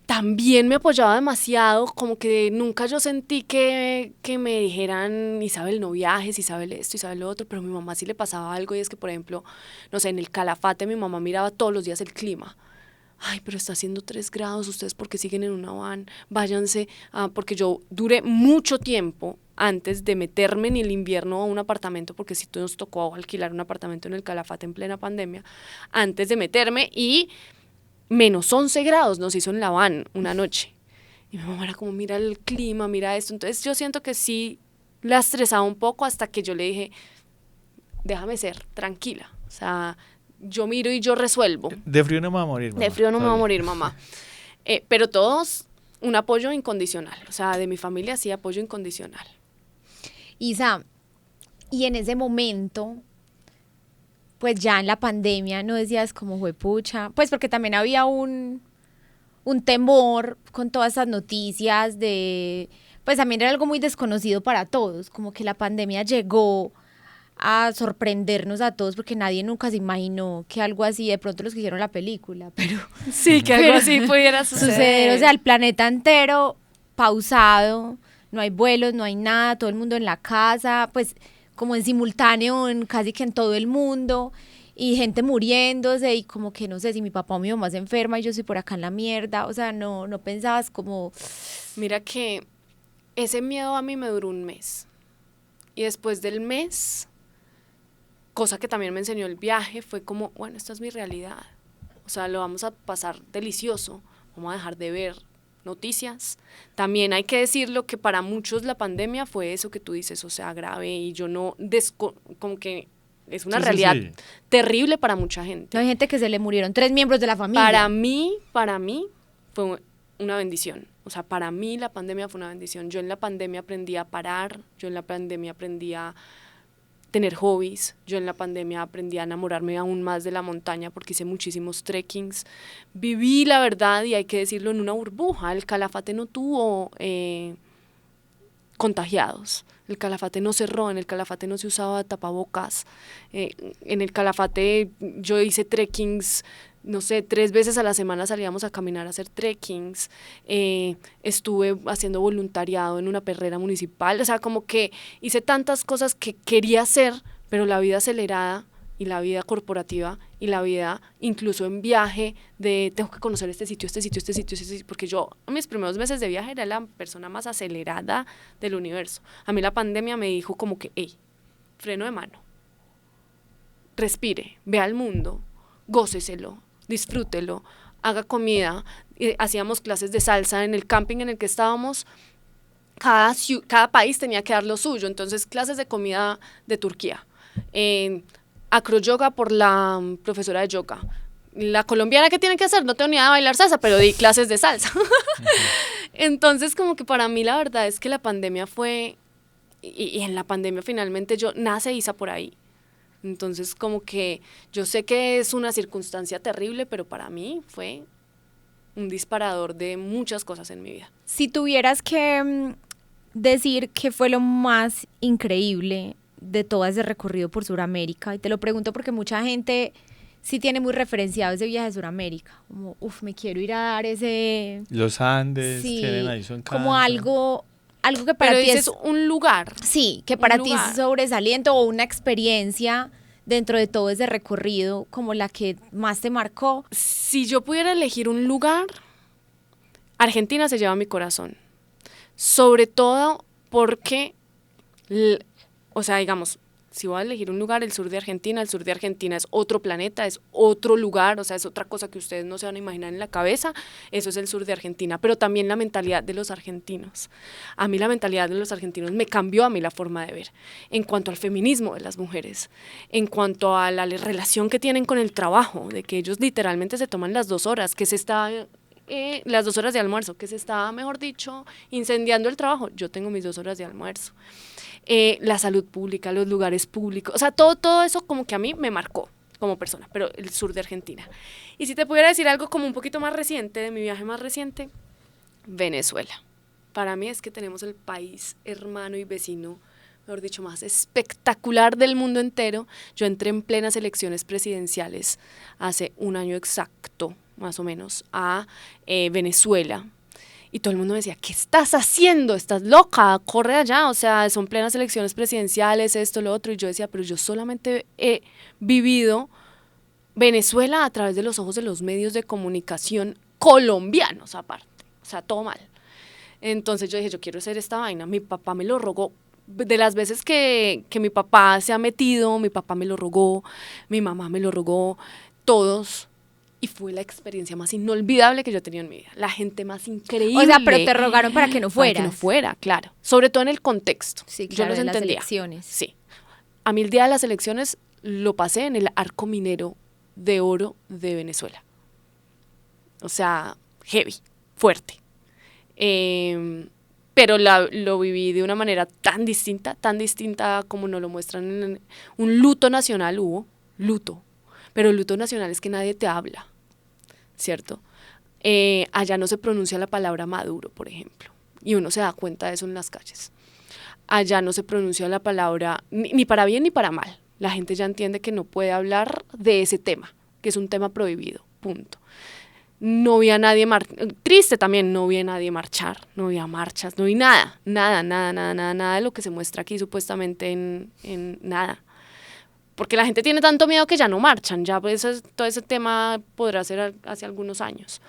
también me apoyaba demasiado, como que nunca yo sentí que me dijeran, Isabel, no viajes, Isabel esto, Isabel lo otro, pero a mi mamá sí le pasaba algo, y es que, por ejemplo, no sé, en el Calafate mi mamá miraba todos los días el clima. Ay, pero está haciendo 3 grados, ustedes porque siguen en una van, váyanse, porque yo duré mucho tiempo antes de meterme en el invierno a un apartamento, porque sí nos tocó alquilar un apartamento en el Calafate en plena pandemia, antes de meterme, y menos 11 grados nos hizo en la van una noche. Y mi mamá era como, mira el clima, mira esto. Entonces yo siento que sí la estresaba un poco hasta que yo le dije, déjame ser tranquila. O sea, yo miro y yo resuelvo. De frío no me va a morir, mamá. De frío no me va a morir, mamá. Pero todos un apoyo incondicional, o sea, de mi familia sí apoyo incondicional. Isa, y en ese momento, pues ya en la pandemia, ¿no decías como juepucha? Pues porque también había un temor con todas estas noticias de, pues también era algo muy desconocido para todos, como que la pandemia llegó a sorprendernos a todos porque nadie nunca se imaginó que algo así, de pronto los que hicieron la película, pero Sí, que algo así pudiera suceder, o sea, el planeta entero pausado, no hay vuelos, no hay nada, todo el mundo en la casa, pues como en simultáneo, casi que en todo el mundo, y gente muriéndose, y como que no sé si mi papá o mi mamá se enferma y yo estoy por acá en la mierda, o sea, no pensabas como... Mira que ese miedo a mí me duró un mes, y después del mes, cosa que también me enseñó el viaje, fue como, bueno, esta es mi realidad, o sea, lo vamos a pasar delicioso, vamos a dejar de ver noticias. También hay que decirlo que para muchos la pandemia fue eso que tú dices, o sea, grave, y yo no, como que es una realidad terrible para mucha gente. No, hay gente que se le murieron 3 miembros de la familia. Para mí fue una bendición, o sea, para mí la pandemia fue una bendición. Yo en la pandemia aprendí a parar, yo en la pandemia aprendí a tener hobbies, yo en la pandemia aprendí a enamorarme aún más de la montaña porque hice muchísimos trekkings, viví la verdad y hay que decirlo en una burbuja, el Calafate no tuvo contagiados, el Calafate no cerró, en el Calafate no se usaba tapabocas, en el Calafate yo hice trekkings, no sé, 3 veces a la semana salíamos a caminar a hacer trekkings, estuve haciendo voluntariado en una perrera municipal, o sea, como que hice tantas cosas que quería hacer, pero la vida acelerada y la vida corporativa y la vida incluso en viaje de tengo que conocer este sitio, porque yo en mis primeros meses de viaje era la persona más acelerada del universo. A mí la pandemia me dijo como que, hey, freno de mano, respire, vea el mundo, góceselo, disfrútelo, haga comida. Hacíamos clases de salsa en el camping en el que estábamos. Cada país tenía que dar lo suyo, entonces clases de comida de Turquía, acroyoga por la profesora de yoga. La colombiana, ¿qué tiene que hacer? No tengo ni idea de bailar salsa, pero di clases de salsa. Entonces como que para mí la verdad es que la pandemia fue, y en la pandemia finalmente nace Isa por ahí. Entonces como que yo sé que es una circunstancia terrible, pero para mí fue un disparador de muchas cosas en mi vida. Si tuvieras que decir qué fue lo más increíble de todo ese recorrido por Sudamérica, y te lo pregunto porque mucha gente sí tiene muy referenciado ese viaje a Sudamérica, como, me quiero ir a dar ese... Los Andes, sí, tienen ahí su encanto. como algo que para pero ti es un lugar. Sí, que para ti es sobresaliente o una experiencia dentro de todo ese recorrido como la que más te marcó. Si yo pudiera elegir un lugar, Argentina se lleva mi corazón. Sobre todo porque, o sea, digamos, si voy a elegir un lugar, el sur de Argentina es otro planeta, es otro lugar, o sea, es otra cosa que ustedes no se van a imaginar en la cabeza, eso es el sur de Argentina, pero también la mentalidad de los argentinos. A mí la mentalidad de los argentinos me cambió a mí la forma de ver, en cuanto al feminismo de las mujeres, en cuanto a la relación que tienen con el trabajo, de que ellos literalmente se toman las 2 horas, que se está... las 2 horas de almuerzo, que se está, mejor dicho, incendiando el trabajo. Yo tengo mis 2 horas de almuerzo. La salud pública, los lugares públicos, o sea, todo eso como que a mí me marcó como persona, pero el sur de Argentina. Y si te pudiera decir algo como un poquito más reciente, de mi viaje más reciente, Venezuela. Para mí es que tenemos el país hermano y vecino, mejor dicho, más espectacular del mundo entero. Yo entré en plenas elecciones presidenciales hace 1 año exacto, más o menos, a Venezuela. Y todo el mundo me decía, ¿qué estás haciendo? ¿Estás loca? Corre allá. O sea, son plenas elecciones presidenciales, esto, lo otro. Y yo decía, pero yo solamente he vivido Venezuela a través de los ojos de los medios de comunicación colombianos aparte. O sea, todo mal. Entonces yo dije, yo quiero hacer esta vaina. Mi papá me lo rogó. De las veces que mi papá se ha metido, mi papá me lo rogó, mi mamá me lo rogó, todos. Y fue la experiencia más inolvidable que yo he tenido en mi vida. La gente más increíble. O sea, pero te rogaron para que no fueras. Para que no fuera, claro. Sobre todo en el contexto. Sí, claro, yo los de las entendía. elecciones. Sí. A mí el día de las elecciones lo pasé en el arco minero de oro de Venezuela. O sea, heavy. fuerte. Pero lo viví de una manera tan distinta como nos lo muestran en un luto nacional. Hubo luto, pero el luto nacional es que nadie te habla, ¿cierto? Allá no se pronuncia la palabra Maduro, por ejemplo, y uno se da cuenta de eso en las calles. Allá no se pronuncia la palabra ni para bien ni para mal. La gente ya entiende que no puede hablar de ese tema, que es un tema prohibido, punto. No vi a nadie triste también, no vi a nadie marchar, no vi a marchas, no vi nada de lo que se muestra aquí supuestamente en nada. Porque la gente tiene tanto miedo que ya no marchan, ya pues todo ese tema podrá ser hace algunos años.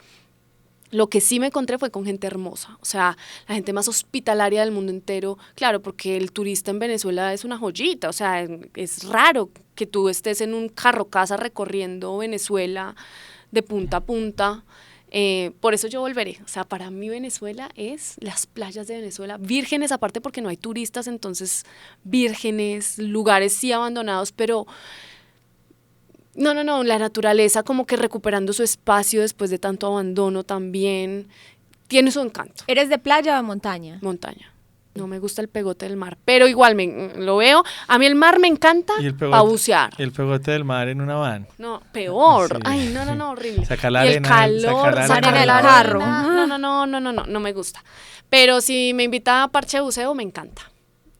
Lo que sí me encontré fue con gente hermosa, o sea, la gente más hospitalaria del mundo entero, claro, porque el turista en Venezuela es una joyita, o sea, es raro que tú estés en un carro casa recorriendo Venezuela de punta a punta. Por eso yo volveré, o sea, para mí Venezuela es las playas de Venezuela, vírgenes aparte porque no hay turistas, entonces vírgenes, lugares sí abandonados, pero no, la naturaleza como que recuperando su espacio después de tanto abandono también, tiene su encanto. ¿Eres de playa o de montaña? Montaña. No me gusta el pegote del mar, pero igual lo veo. A mí el mar me encanta para bucear. Y el pegote del mar en una van. No, peor. Sí. Ay, no, horrible. Sacar la y arena, el calor, sacar sacar el carro. No me gusta. Pero si me invita a parche de buceo, me encanta.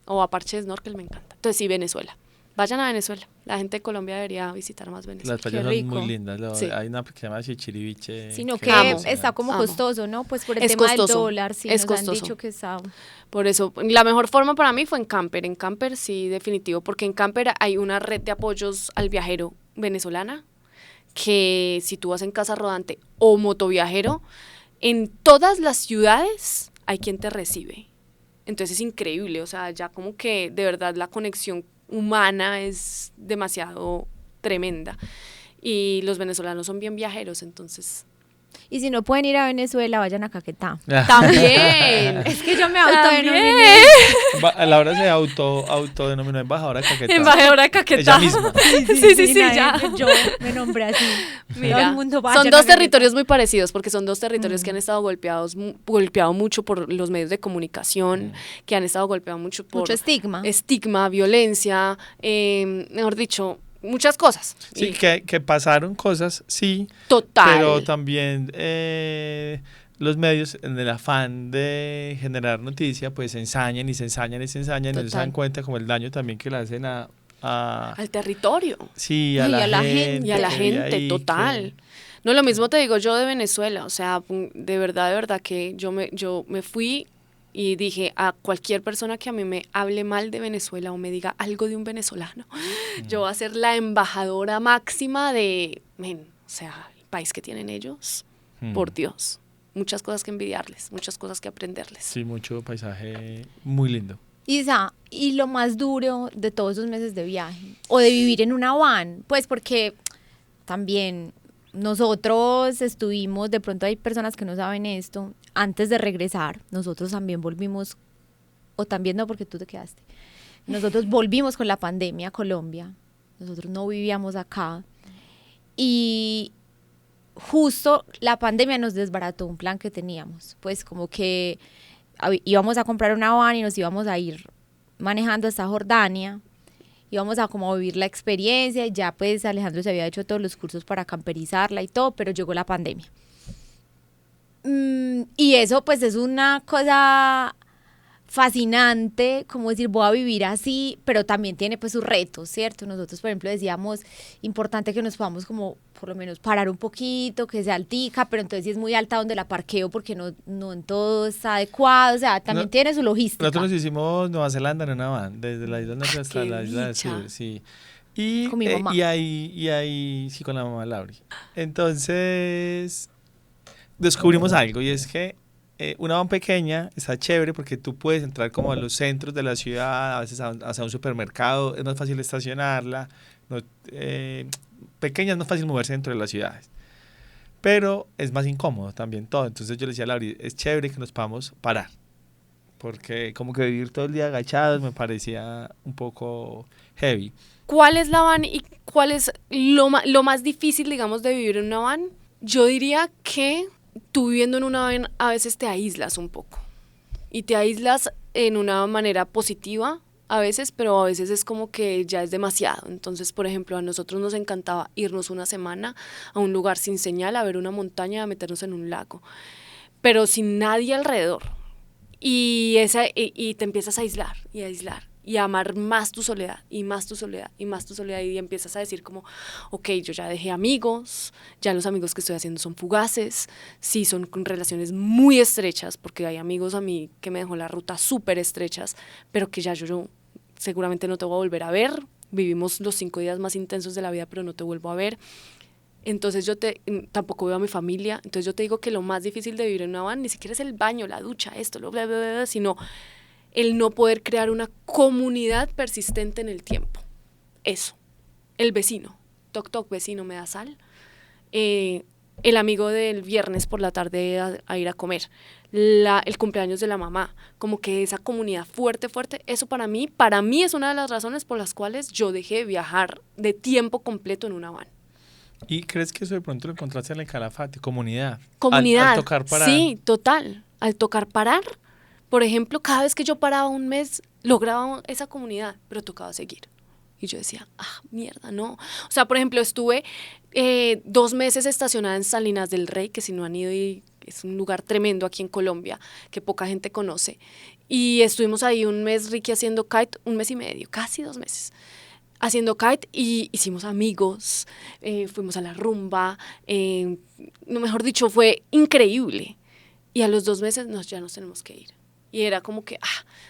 O a parche de snorkel, me encanta. Entonces sí, Venezuela. Vayan a Venezuela. La gente de Colombia debería visitar más Venezuela. Las playas son muy lindas. Sí. Hay una que se llama Chichiriviche. Sino que está como costoso, ¿no? Pues por el tema del dólar, sí, es nos costoso. Han dicho que está... Por eso, la mejor forma para mí fue en camper. En camper sí, definitivo, porque en camper hay una red de apoyos al viajero venezolana, que si tú vas en casa rodante o motoviajero, en todas las ciudades hay quien te recibe. Entonces es increíble, o sea, ya como que de verdad la conexión humana es demasiado tremenda. Y los venezolanos son bien viajeros, entonces... Y si no pueden ir a Venezuela, vayan a Caquetá. También. Es que yo me autodenominé. Laura se autodenominó embajadora de Caquetá. Embajadora de Caquetá. Ella misma. Sí, ya. Yo me nombré así. Mira, todo el mundo vaya son a dos Caquetá. territorios muy parecidos, porque son dos territorios que han estado golpeados mucho por los medios de comunicación, que han estado golpeados mucho por... Mucho estigma. Violencia, mejor dicho... muchas cosas. Sí, que pasaron cosas, sí. Total. Pero también los medios, en el afán de generar noticia, pues se ensañan y se dan cuenta como el daño también que le hacen al territorio. Sí, a la gente. Y a la gente, total. No, lo mismo te digo yo de Venezuela, o sea, de verdad que yo me fui y dije a cualquier persona que a mí me hable mal de Venezuela o me diga algo de un venezolano, yo voy a ser la embajadora máxima de, o sea, el país que tienen ellos, por Dios. Muchas cosas que envidiarles, muchas cosas que aprenderles. Sí, mucho paisaje muy lindo. Isa, y lo más duro de todos esos meses de viaje, o de vivir en una van, pues porque también nosotros estuvimos, de pronto hay personas que no saben esto, antes de regresar, nosotros también volvimos, o también no porque tú te quedaste, nosotros volvimos con la pandemia a Colombia, nosotros no vivíamos acá, y justo la pandemia nos desbarató un plan que teníamos, pues como que íbamos a comprar una van y nos íbamos a ir manejando hasta Jordania, íbamos a como vivir la experiencia, ya pues Alejandro se había hecho todos los cursos para camperizarla y todo, pero llegó la pandemia. Y eso pues es una cosa fascinante, como decir, voy a vivir así, pero también tiene pues sus retos, ¿cierto? Nosotros, por ejemplo, decíamos, importante que nos podamos como, por lo menos, parar un poquito, que sea altica, pero entonces si es muy alta donde la parqueo porque no en todo está adecuado, o sea, también tiene su logística. Nosotros nos hicimos Nueva Zelanda en una van, desde la isla norte hasta la isla del sur, sí. Y, con mi mamá. Y ahí, sí, con la mamá de Lauri. Entonces, descubrimos algo, y es que una van pequeña está chévere porque tú puedes entrar como a los centros de la ciudad, a veces hacia un supermercado, es más fácil estacionarla, pequeña es más fácil moverse dentro de las ciudades, pero es más incómodo también todo. Entonces yo le decía a Lauri, es chévere que nos podamos parar, porque como que vivir todo el día agachados me parecía un poco heavy. ¿Cuál es la van y cuál es lo más difícil, digamos, de vivir en una van? Yo diría que tú viviendo en una van a veces te aíslas un poco. Y te aíslas en una manera positiva a veces, pero a veces es como que ya es demasiado. Entonces, por ejemplo, a nosotros nos encantaba irnos una semana a un lugar sin señal, a ver una montaña, a meternos en un lago, pero sin nadie alrededor. Y te empiezas a aislar y a amar más tu soledad y más tu soledad y más tu soledad, y empiezas a decir como, ok, yo ya dejé amigos, ya los amigos que estoy haciendo son fugaces, sí son con relaciones muy estrechas, porque hay amigos a mí que me dejó la ruta súper estrechas, pero que ya yo seguramente no te voy a volver a ver, vivimos los 5 días más intensos de la vida, pero no te vuelvo a ver. Entonces tampoco veo a mi familia. Entonces yo te digo que lo más difícil de vivir en una van ni siquiera es el baño, la ducha, esto, lo bla, bla, bla, sino el no poder crear una comunidad persistente en el tiempo. Eso. El vecino. Toc, toc, vecino, ¿me da sal? El amigo del viernes por la tarde a ir a comer. El cumpleaños de la mamá. Como que esa comunidad fuerte, fuerte. Eso para mí es una de las razones por las cuales yo dejé de viajar de tiempo completo en una van. ¿Y crees que eso de pronto lo encontraste en el Calafate? Comunidad. Comunidad. Al tocar parar. Sí, total. Al tocar parar, por ejemplo, cada vez que yo paraba un mes, lograba esa comunidad, pero tocaba seguir. Y yo decía, mierda, no. O sea, por ejemplo, estuve 2 meses estacionada en Salinas del Rey, que si no han ido, es un lugar tremendo aquí en Colombia, que poca gente conoce. Y estuvimos ahí un mes, Ricky, haciendo kite, 1 mes y medio, casi 2 meses. Haciendo kite, y hicimos amigos, fuimos a la rumba, mejor dicho, fue increíble. Y a los 2 meses ya nos tenemos que ir. Y era como que,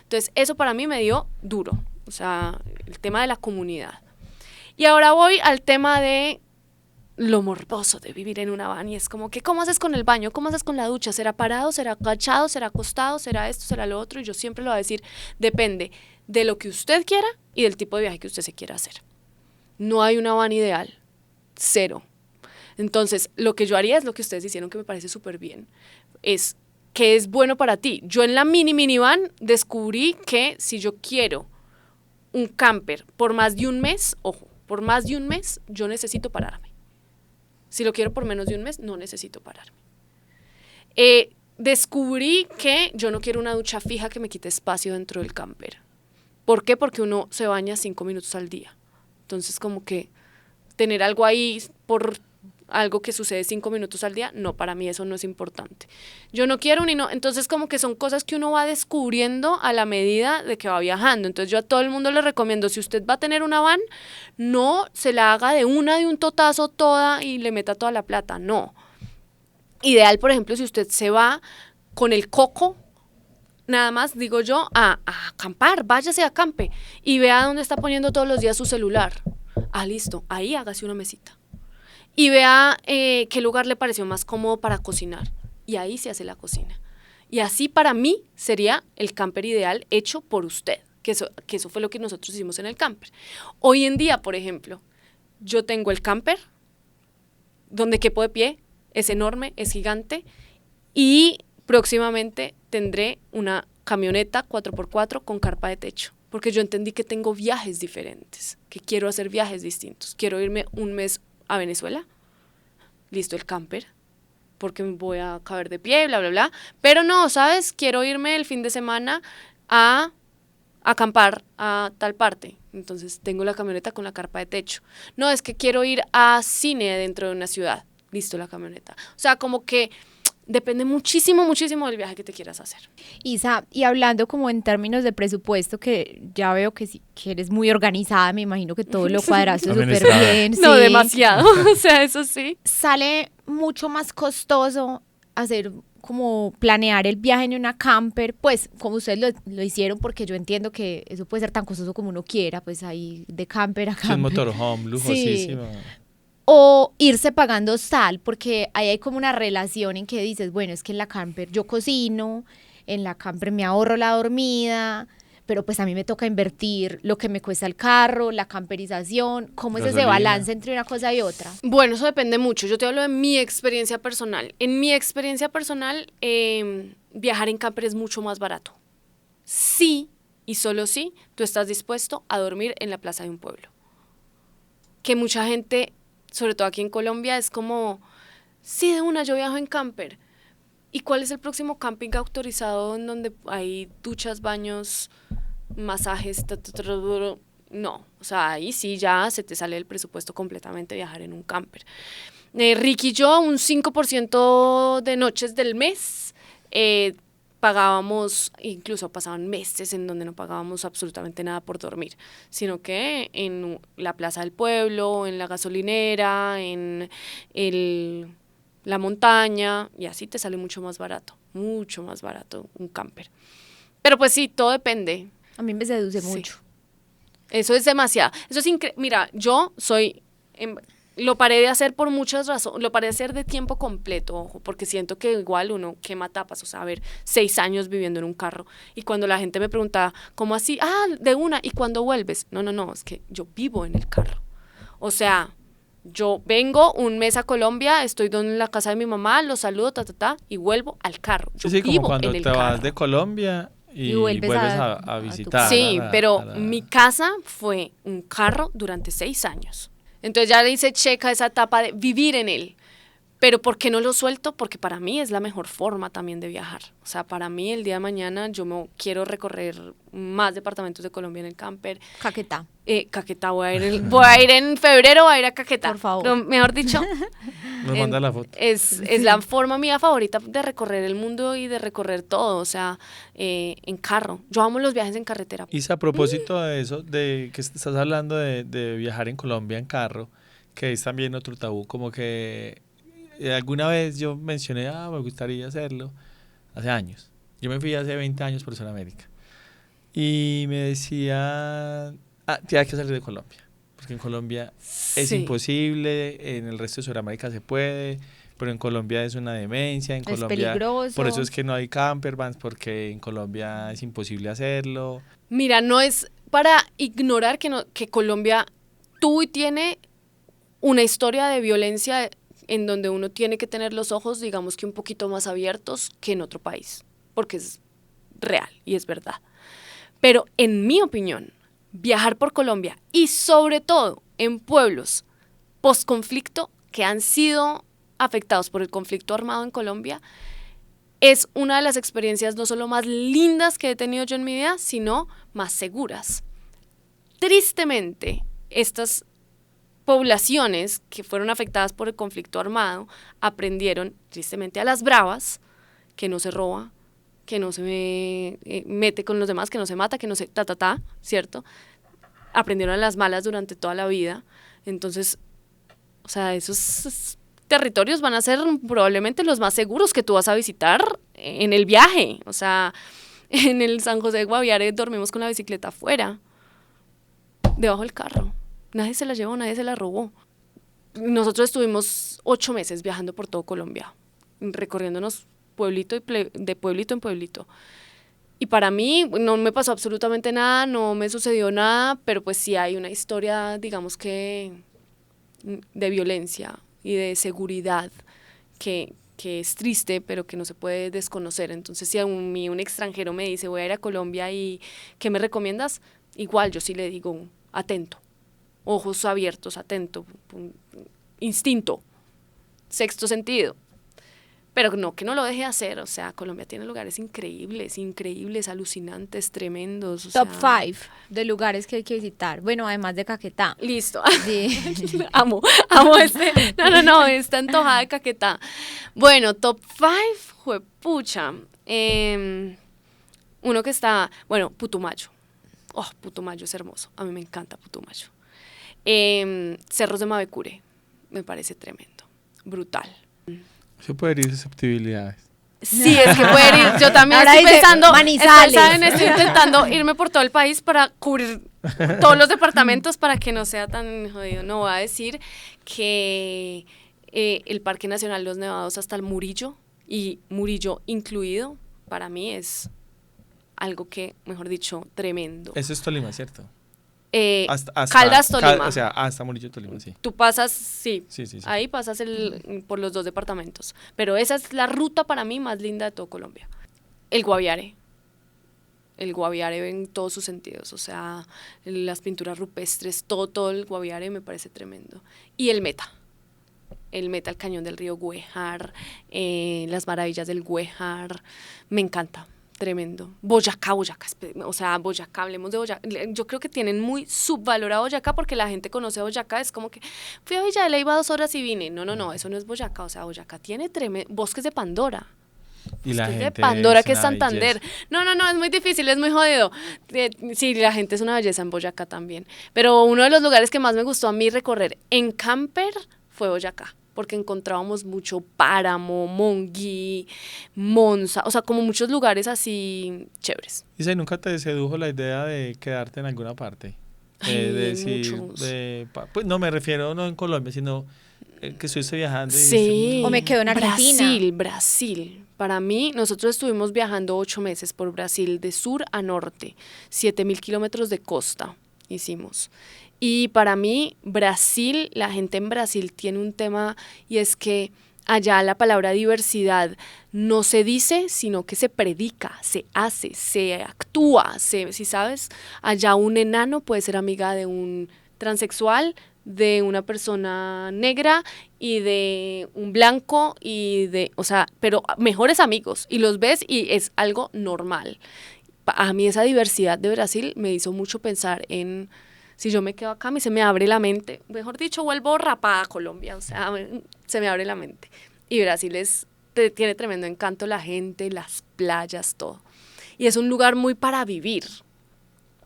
entonces eso para mí me dio duro, o sea, el tema de la comunidad. Y ahora voy al tema de lo morboso de vivir en una van, y es como que, ¿cómo haces con el baño? ¿Cómo haces con la ducha? ¿Será parado? ¿Será agachado? ¿Será acostado? ¿Será esto? ¿Será lo otro? Y yo siempre lo voy a decir, depende de lo que usted quiera y del tipo de viaje que usted se quiera hacer. No hay una van ideal, 0. Entonces, lo que yo haría es lo que ustedes hicieron, que me parece súper bien, es qué es bueno para ti. Yo en la mini van descubrí que si yo quiero un camper por más de 1 mes, ojo, por más de 1 mes, yo necesito pararme. Si lo quiero por menos de 1 mes, no necesito pararme. Descubrí que yo no quiero una ducha fija que me quite espacio dentro del camper. ¿Por qué? Porque uno se baña 5 minutos al día. Entonces, como que tener algo ahí por algo que sucede 5 minutos al día, no, para mí eso no es importante. Yo no quiero ni no, entonces como que son cosas que uno va descubriendo a la medida de que va viajando. Entonces yo a todo el mundo le recomiendo, si usted va a tener una van, no se la haga de un totazo toda y le meta toda la plata, no. Ideal, por ejemplo, si usted se va con el coco, nada más, digo yo, a acampar, váyase a acampe y vea dónde está poniendo todos los días su celular. Listo, ahí hágase una mesita. Y vea qué lugar le pareció más cómodo para cocinar. Y ahí se hace la cocina. Y así para mí sería el camper ideal hecho por usted, que eso fue lo que nosotros hicimos en el camper. Hoy en día, por ejemplo, yo tengo el camper, donde quepo de pie, es enorme, es gigante, y próximamente tendré una camioneta 4x4 con carpa de techo, porque yo entendí que tengo viajes diferentes, que quiero hacer viajes distintos. Quiero irme 1 mes a Venezuela, listo el camper, porque me voy a caber de pie, bla, bla, bla, pero no, ¿sabes? Quiero irme el fin de semana a acampar a tal parte, entonces tengo la camioneta con la carpa de techo. No, es que quiero ir a cine dentro de una ciudad, listo la camioneta. O sea, como que depende muchísimo, muchísimo del viaje que te quieras hacer. Isa, y hablando como en términos de presupuesto, que ya veo que eres muy organizada, me imagino que todo lo cuadraste súper bien. No, sí. demasiado, o sea, eso sí. Sale mucho más costoso hacer como planear el viaje en una camper, pues como ustedes lo hicieron, porque yo entiendo que eso puede ser tan costoso como uno quiera, pues ahí de camper a camper. Es un motorhome lujosísimo. Sí. O irse pagando hostal, porque ahí hay como una relación en que dices, bueno, es que en la camper yo cocino, en la camper me ahorro la dormida, pero pues a mí me toca invertir lo que me cuesta el carro, la camperización. ¿Cómo es ese balance entre una cosa y otra? Bueno, eso depende mucho. Yo te hablo de mi experiencia personal. En mi experiencia personal, viajar en camper es mucho más barato. Sí, y solo sí, tú estás dispuesto a dormir en la plaza de un pueblo. Que mucha gente, sobre todo aquí en Colombia, es como, sí, de una, yo viajo en camper, ¿Y cuál es el próximo camping autorizado en donde hay duchas, baños, masajes? No, o sea, ahí sí ya se te sale el presupuesto completamente viajar en un camper. Ricky y yo, un 5% de noches del mes, pagábamos, incluso pasaban meses en donde no pagábamos absolutamente nada por dormir, sino que en la plaza del pueblo, en la gasolinera, en la montaña, y así te sale mucho más barato un camper. Pero pues sí, todo depende. A mí me seduce Sí. mucho. Eso es demasiado. Eso es increíble. Mira, yo soy. Lo paré de hacer por muchas razones. Lo paré de hacer de tiempo completo, ojo, porque siento que igual uno quema tapas. O sea, a ver, 6 años viviendo en un carro. Y cuando la gente me preguntaba, ¿cómo así? Ah, de una. ¿Y cuándo vuelves? No, es que yo vivo en el carro. O sea, yo vengo un mes a Colombia, estoy en la casa de mi mamá, los saludo, y vuelvo al carro. Yo Sí, como vivo cuando en el te vas carro. de Colombia y Y vuelves a tu visitar. Sí, pero a la- mi casa fue un carro durante 6 años. Entonces ya le hice check a esa etapa de vivir en él. Pero ¿por qué no lo suelto? Porque para mí es la mejor forma también de viajar. O sea, para mí el día de mañana yo me quiero recorrer más departamentos de Colombia en el camper. Caquetá. Caquetá, voy a ir en febrero, voy a ir a Caquetá. Por favor. Pero, mejor dicho, Nos manda la foto. es la forma mía favorita de recorrer el mundo y de recorrer todo, o sea, en carro. Yo amo los viajes en carretera. Y a propósito de eso, de que estás hablando de viajar en Colombia en carro, que es también otro tabú, como que alguna vez yo mencioné, me gustaría hacerlo, hace años. Yo me fui hace 20 años por Sudamérica. Y me decían, tienes que salir de Colombia, porque en Colombia es Sí. imposible, en el resto de Sudamérica se puede, pero en Colombia es una demencia, en Es Colombia... peligroso. Por eso es que no hay campervans, porque en Colombia es imposible hacerlo. Mira, no es para ignorar que Colombia tuvo y tiene una historia de violencia en donde uno tiene que tener los ojos, digamos que un poquito más abiertos que en otro país, porque es real y es verdad. Pero en mi opinión, viajar por Colombia y sobre todo en pueblos postconflicto que han sido afectados por el conflicto armado en Colombia, es una de las experiencias no solo más lindas que he tenido yo en mi vida, sino más seguras. Tristemente, estas poblaciones que fueron afectadas por el conflicto armado aprendieron, tristemente, a las bravas, que no se roba, que no se mete con los demás, que no se mata, que no se ¿cierto? Aprendieron a las malas durante toda la vida. Entonces, o sea, esos territorios van a ser probablemente los más seguros que tú vas a visitar en el viaje. O sea, en el San José de Guaviare dormimos con la bicicleta afuera, debajo del carro. Nadie se la llevó, nadie se la robó. Nosotros estuvimos 8 meses viajando por todo Colombia, recorriéndonos de pueblito en pueblito. Y para mí no me pasó absolutamente nada, no me sucedió nada, pero pues sí hay una historia, digamos que, de violencia y de seguridad que es triste, pero que no se puede desconocer. Entonces, si a mí un extranjero me dice, voy a ir a Colombia y ¿qué me recomiendas? Igual yo sí le digo, atento, ojos abiertos, atento, instinto, sexto sentido. Pero no, que no lo deje de hacer. O sea, Colombia tiene lugares increíbles, alucinantes, tremendos. Top 5 de lugares que hay que visitar. Bueno, además de Caquetá. Listo. Sí. amo este. No, está antojada de Caquetá. Bueno, top 5, juepucha. Uno que está, bueno, Putumayo. Oh, Putumayo es hermoso. A mí me encanta Putumayo. Cerros de Mavecure. Me parece tremendo. Brutal. Eso puede ir susceptibilidades. Sí, es que puede ir. Yo también Ahora estoy dice pensando, Manizales. ¿saben? Estoy intentando irme por todo el país para cubrir todos los departamentos para que no sea tan jodido. No, voy a decir que el Parque Nacional Los Nevados hasta el Murillo, y Murillo incluido, para mí es algo que, mejor dicho, tremendo. Eso es Tolima, ¿cierto? Caldas, Tolima. O sea, hasta Murillo, Tolima, sí. Tú pasas, sí, Sí. ahí pasas por los 2 departamentos. Pero esa es la ruta para mí más linda de todo Colombia. El Guaviare en todos sus sentidos, o sea, las pinturas rupestres, todo el Guaviare me parece tremendo. Y el Meta el Meta Cañón del río Güejar, las maravillas del Güejar, me encanta. Tremendo. Boyacá, o sea, Boyacá, hablemos de Boyacá. Yo creo que tienen muy subvalorado Boyacá porque la gente conoce a Boyacá, es como que fui a Villa de Leyva 2 horas y vine. No, eso no es Boyacá, o sea, Boyacá tiene bosques de Pandora. Y la Bosques de gente Pandora, es que es una Santander. belleza. No, es muy difícil, es muy jodido. Sí, la gente es una belleza en Boyacá también. Pero uno de los lugares que más me gustó a mí recorrer en camper fue Boyacá, porque encontrábamos mucho páramo, Monguí, Monza, o sea, como muchos lugares así chéveres. Isa, ¿nunca te sedujo la idea de quedarte en alguna parte? Ay, De en decir, muchos. pues no me refiero no en Colombia, sino que estuviste viajando y Sí. O me quedo en Argentina. Brasil. Para mí, nosotros estuvimos viajando 8 meses por Brasil, de sur a norte, 7.000 kilómetros de costa hicimos. Y para mí, Brasil, la gente en Brasil tiene un tema y es que allá la palabra diversidad no se dice, sino que se predica, se hace, se actúa, si sabes, allá un enano puede ser amiga de un transexual, de una persona negra y de un blanco o sea, pero mejores amigos y los ves y es algo normal. A mí esa diversidad de Brasil me hizo mucho pensar en si yo me quedo acá, se me abre la mente, mejor dicho, vuelvo rapada a Colombia, o sea, se me abre la mente. Y Brasil tiene tremendo encanto, la gente, las playas, todo. Y es un lugar muy para vivir.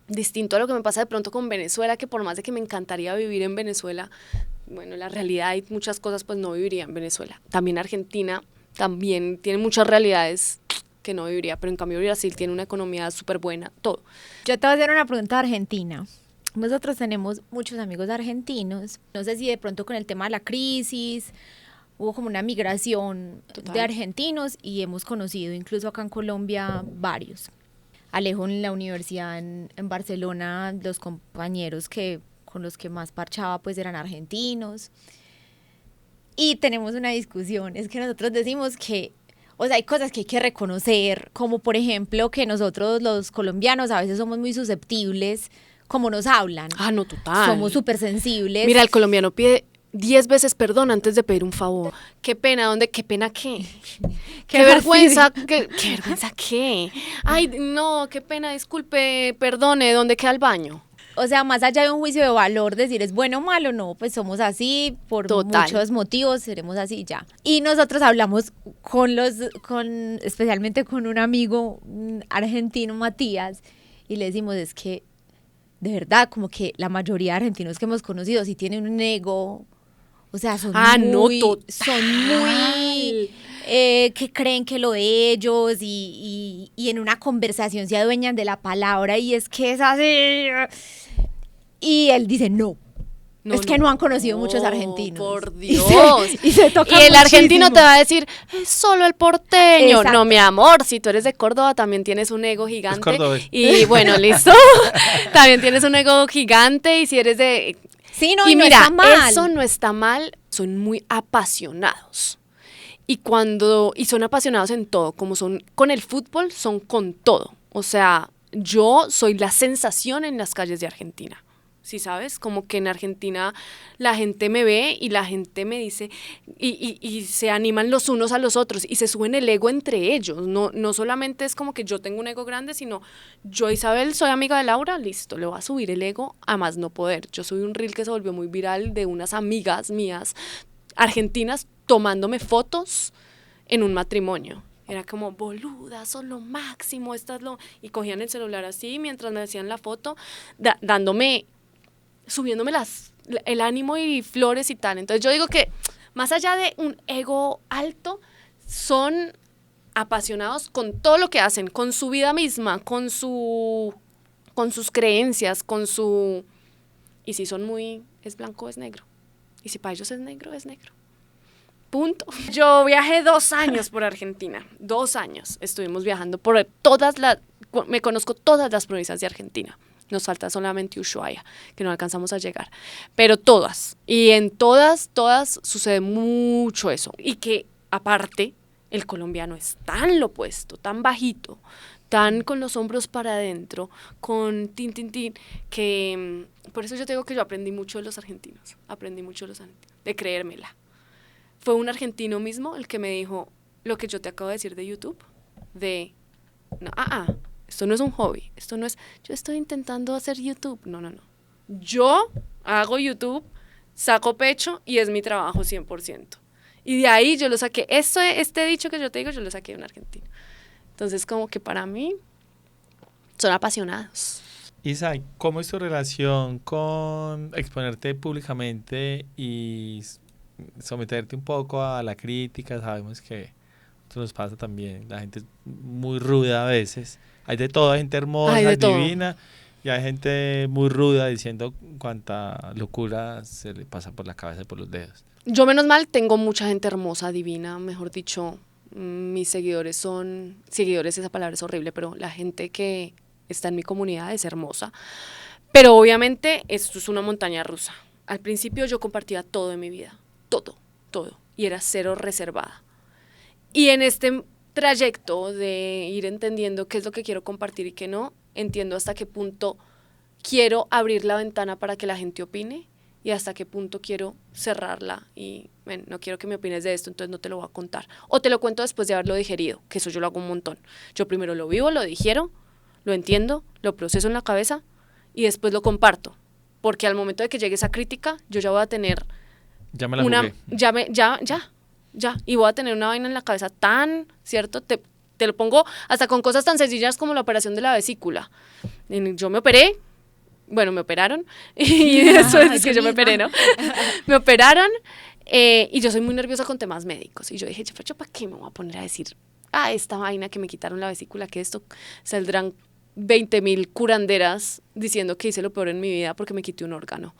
Distinto a lo que me pasa de pronto con Venezuela, que por más de que me encantaría vivir en Venezuela, bueno, la realidad hay muchas cosas, pues no viviría en Venezuela. También Argentina, también tiene muchas realidades que no viviría, pero en cambio Brasil tiene una economía súper buena, todo. Yo te voy a hacer una pregunta de Argentina. Nosotros tenemos muchos amigos argentinos. No sé si de pronto con el tema de la crisis hubo como una migración Total. de argentinos y hemos conocido incluso acá en Colombia varios. Alejo en la universidad en Barcelona, los compañeros con los que más parchaba pues eran argentinos. Y tenemos una discusión, es que nosotros decimos que, o sea, hay cosas que hay que reconocer, como por ejemplo que nosotros los colombianos a veces somos muy susceptibles como nos hablan. Ah, no, total. Somos súper sensibles. Mira, el colombiano pide 10 veces perdón antes de pedir un favor. Qué pena, ¿dónde? Qué pena, ¿qué? Qué vergüenza, qué vergüenza, ¿qué? Ay, no, qué pena, disculpe, perdone, ¿dónde queda el baño? O sea, más allá de un juicio de valor, decir es bueno o malo, no, pues somos así, por Total. muchos motivos seremos así ya. Y nosotros hablamos especialmente con un amigo argentino, Matías, y le decimos es que, de verdad, como que la mayoría de argentinos que hemos conocido sí tienen un ego, o sea, son muy que creen que lo de ellos y en una conversación se adueñan de la palabra y es que es así. Y él dice, no, es que no han conocido muchos argentinos. Por Dios. Y se toca Y el argentino muchísimo. te va a decir, es solo el porteño. Exacto. No, mi amor, si tú eres de Córdoba también tienes un ego gigante. cordobés. Y bueno, listo. También tienes un ego gigante y si eres de... Sí, no, y no mira, está mal. eso no está mal, son muy apasionados. Y son apasionados en todo, como son con el fútbol, son con todo. O sea, yo soy la sensación en las calles de Argentina. ¿Sí sabes? Como que en Argentina la gente me ve y la gente me dice y se animan los unos a los otros y se suben el ego entre ellos. No solamente es como que yo tengo un ego grande, sino yo, Isabel, soy amiga de Laura, listo, le voy a subir el ego a más no poder. Yo subí un reel que se volvió muy viral de unas amigas mías argentinas tomándome fotos en un matrimonio. Era como, boluda, son lo máximo, y cogían el celular así mientras me hacían la foto, subiéndome el ánimo y flores y tal. Entonces yo digo que más allá de un ego alto, son apasionados con todo lo que hacen, con su vida misma, con sus creencias, y si son es blanco, es negro. Y si para ellos es negro, es negro. Punto. Yo viajé 2 años por Argentina, 2 años. Estuvimos viajando me conozco todas las provincias de Argentina. Nos falta solamente Ushuaia, que no alcanzamos a llegar. Pero todas. Y en todas sucede mucho eso. Y que, aparte, el colombiano es tan lo opuesto, tan bajito, tan con los hombros para adentro, con tin, que... Por eso yo te digo que yo aprendí mucho de los argentinos. De creérmela. fue un argentino mismo el que me dijo lo que yo te acabo de decir de YouTube, no, esto no es un hobby, esto no es, yo estoy intentando hacer YouTube, no. Yo hago YouTube, saco pecho y es mi trabajo 100%. Y de ahí yo lo saqué, este dicho que yo te digo, yo lo saqué de un argentino. Entonces como que para mí son apasionados. Isa, ¿cómo es tu relación con exponerte públicamente y someterte un poco a la crítica? Sabemos que esto nos pasa también, la gente es muy ruda a veces. Hay de todo, hay gente hermosa, Hay de todo. divina, y hay gente muy ruda diciendo cuánta locura se le pasa por la cabeza y por los dedos. Yo menos mal tengo mucha gente hermosa, divina, mejor dicho, mis seguidores esa palabra es horrible, pero la gente que está en mi comunidad es hermosa. Pero obviamente esto es una montaña rusa. Al principio yo compartía todo en mi vida, todo, y era cero reservada. Y en este trayecto de ir entendiendo qué es lo que quiero compartir y qué no, entiendo hasta qué punto quiero abrir la ventana para que la gente opine y hasta qué punto quiero cerrarla y no quiero que me opines de esto, entonces no te lo voy a contar. O te lo cuento después de haberlo digerido, que eso yo lo hago un montón. Yo primero lo vivo, lo digiero, lo entiendo, lo proceso en la cabeza y después lo comparto. Porque al momento de que llegue esa crítica, yo ya voy a tener Ya me la jugué. ya, y voy a tener una vaina en la cabeza tan, ¿cierto? Te lo pongo hasta con cosas tan sencillas como la operación de la vesícula. Yo me operé, bueno, me operaron, y eso es que yo me operé, ¿no? Me operaron, y yo soy muy nerviosa con temas médicos, y yo dije, ¿yo para qué me voy a poner a decir, esta vaina que me quitaron la vesícula, que esto saldrán 20,000 curanderas diciendo que hice lo peor en mi vida porque me quité un órgano?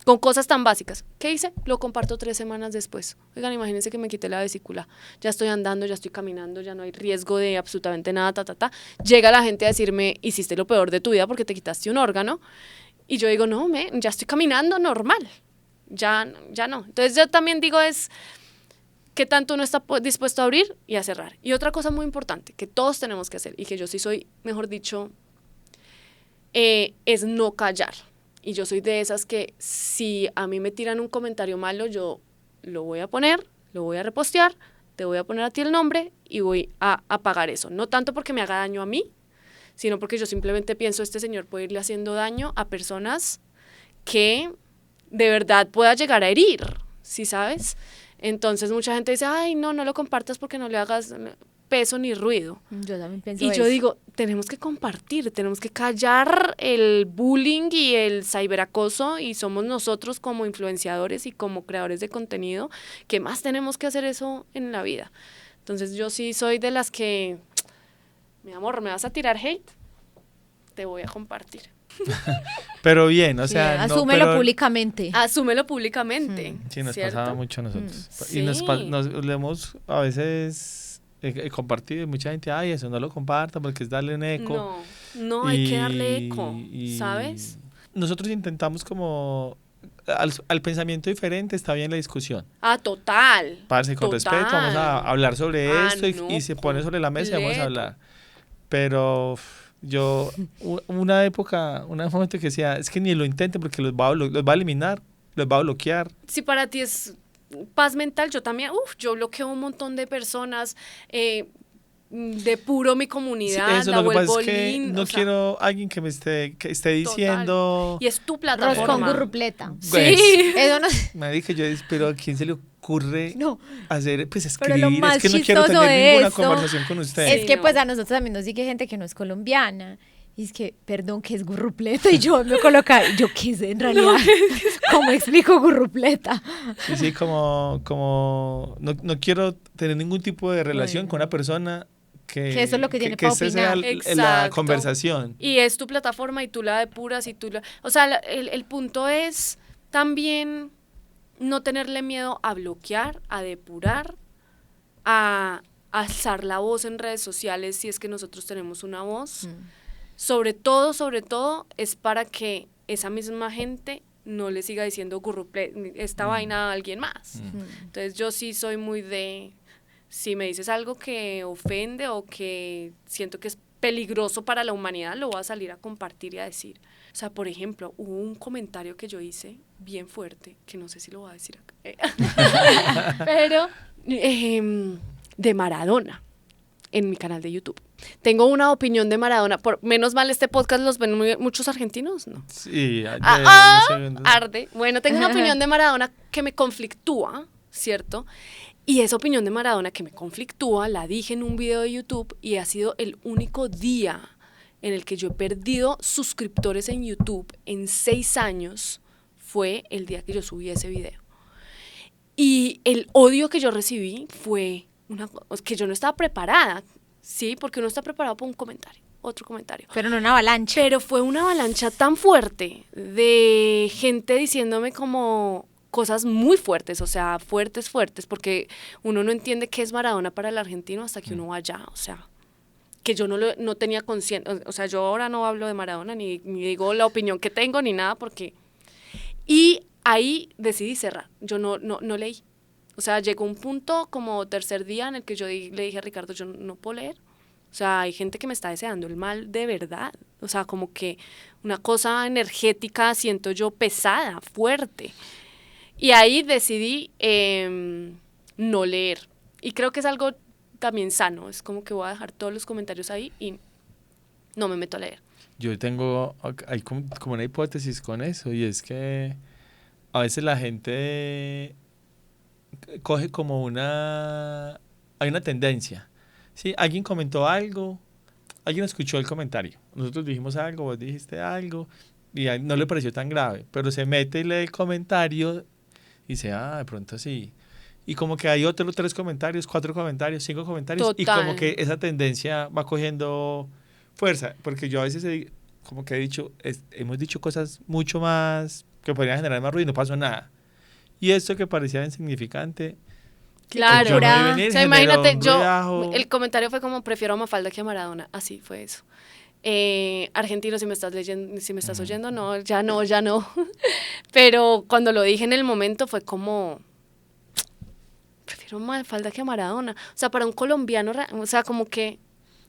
Con cosas tan básicas. ¿Qué hice? Lo comparto 3 semanas después. Oigan, imagínense que me quité la vesícula. Ya estoy andando, ya estoy caminando, ya no hay riesgo de absolutamente nada, Llega la gente a decirme, hiciste lo peor de tu vida porque te quitaste un órgano. Y yo digo, no, ya estoy caminando normal. Ya no. Entonces yo también digo es qué tanto uno está dispuesto a abrir y a cerrar. Y otra cosa muy importante que todos tenemos que hacer y que yo sí soy, mejor dicho, es no callar. Y yo soy de esas que si a mí me tiran un comentario malo, yo lo voy a poner, lo voy a repostear, te voy a poner a ti el nombre y voy a apagar eso. No tanto porque me haga daño a mí, sino porque yo simplemente pienso, este señor puede irle haciendo daño a personas que de verdad pueda llegar a herir, ¿sí sabes? Entonces mucha gente dice, ay, no lo compartas porque no le hagas peso ni ruido. Yo también pienso Y eso. yo digo, tenemos que compartir, tenemos que callar el bullying y el ciberacoso y somos nosotros como influenciadores y como creadores de contenido que más tenemos que hacer eso en la vida. Entonces yo sí soy de las que, mi amor, ¿me vas a tirar hate? Te voy a compartir. Pero bien, o sea... asúmelo públicamente. Asúmelo públicamente. Sí, nos ¿cierto? pasaba mucho a nosotros. Sí. Y nos lo hemos a veces compartido y mucha gente, ay, eso no lo comparta porque es darle un eco. No, hay que darle eco, ¿sabes? Nosotros intentamos como... Al pensamiento diferente está bien la discusión. Total. Parce, con total. respeto, vamos a hablar sobre esto no, y se pone sobre la mesa y vamos a completo. hablar. Pero yo, una momento que decía, es que ni lo intenten porque los va a eliminar, los va a bloquear. Si para ti es paz mental, yo también, yo bloqueo un montón de personas, depuro mi comunidad, Sí, eso la lo que vuelvo pasa es que linda. no quiero alguien que esté diciendo... Y es tu Arroz plataforma. con gurrupleta. Pues, Sí. Eso no. marica, pero ¿a quién se le ocurre No. hacer, pues Pero escribir? lo más Es que no quiero chistoso tener de ninguna esto conversación con usted. Es que no. pues a nosotros también nos sigue gente que no es colombiana. Y es que, perdón, ¿qué es gurrupleta? Y yo me coloca, ¿yo qué es en realidad? ¿Cómo explico gurrupleta? Sí, como no quiero tener ningún tipo de relación Bueno. con una persona que eso es lo que tiene que para esa sea opinar. la Exacto. conversación. Y es tu plataforma y tú la depuras y o sea, el punto es también no tenerle miedo a bloquear, a depurar, a alzar la voz en redes sociales si es que nosotros tenemos una voz. Sobre todo, es para que esa misma gente no le siga diciendo esta vaina a alguien más. Entonces yo sí soy muy de, si me dices algo que ofende o que siento que es peligroso para la humanidad, lo voy a salir a compartir y a decir. O sea, por ejemplo, hubo un comentario que yo hice bien fuerte, que no sé si lo voy a decir acá, pero de Maradona en mi canal de YouTube. Tengo una opinión de Maradona, menos mal este podcast los ven muchos argentinos, ¿no? Sí, Arde. Bueno, tengo una opinión de Maradona que me conflictúa, ¿cierto? Y esa opinión de Maradona que me conflictúa la dije en un video de YouTube y ha sido el único día en el que yo he perdido suscriptores en YouTube en 6 años, fue el día que yo subí ese video. Y el odio que yo recibí fue que yo no estaba preparada, ¿sí? Porque uno está preparado para un comentario, otro comentario. Pero no una avalancha. Pero fue una avalancha tan fuerte de gente diciéndome como cosas muy fuertes, o sea, fuertes, porque uno no entiende qué es Maradona para el argentino hasta que uno va allá, o sea, que yo no tenía conciencia, o sea, yo ahora no hablo de Maradona, ni digo la opinión que tengo, ni nada, porque... Y ahí decidí cerrar, yo no leí. O sea, llegó un punto como tercer día en el que yo le dije a Ricardo, yo no puedo leer. O sea, hay gente que me está deseando el mal de verdad. O sea, como que una cosa energética siento yo pesada, fuerte. Y ahí decidí no leer. Y creo que es algo también sano. Es como que voy a dejar todos los comentarios ahí y no me meto a leer. Yo hay como una hipótesis con eso, y es que a veces la gente coge como hay una tendencia, ¿sí? Alguien comentó algo, alguien escuchó el comentario, nosotros dijimos algo, vos dijiste algo, y a él no le pareció tan grave, pero se mete y lee el comentario y dice, de pronto sí. Y como que hay otros 3 comentarios, 4 comentarios, 5 comentarios, Total. y como que esa tendencia va cogiendo fuerza, porque yo a veces como que hemos dicho cosas mucho más que podrían generar más ruido y no pasó nada. Y esto que parecía insignificante, Claro, yo no vi venir, o sea, generó imagínate, un ruidajo. el comentario fue como, prefiero a Mafalda que a Maradona, así fue eso. Argentino, si me estás leyendo, si me estás oyendo, no, ya no. Pero cuando lo dije en el momento fue como, prefiero a Mafalda que a Maradona. O sea, para un colombiano, o sea, como que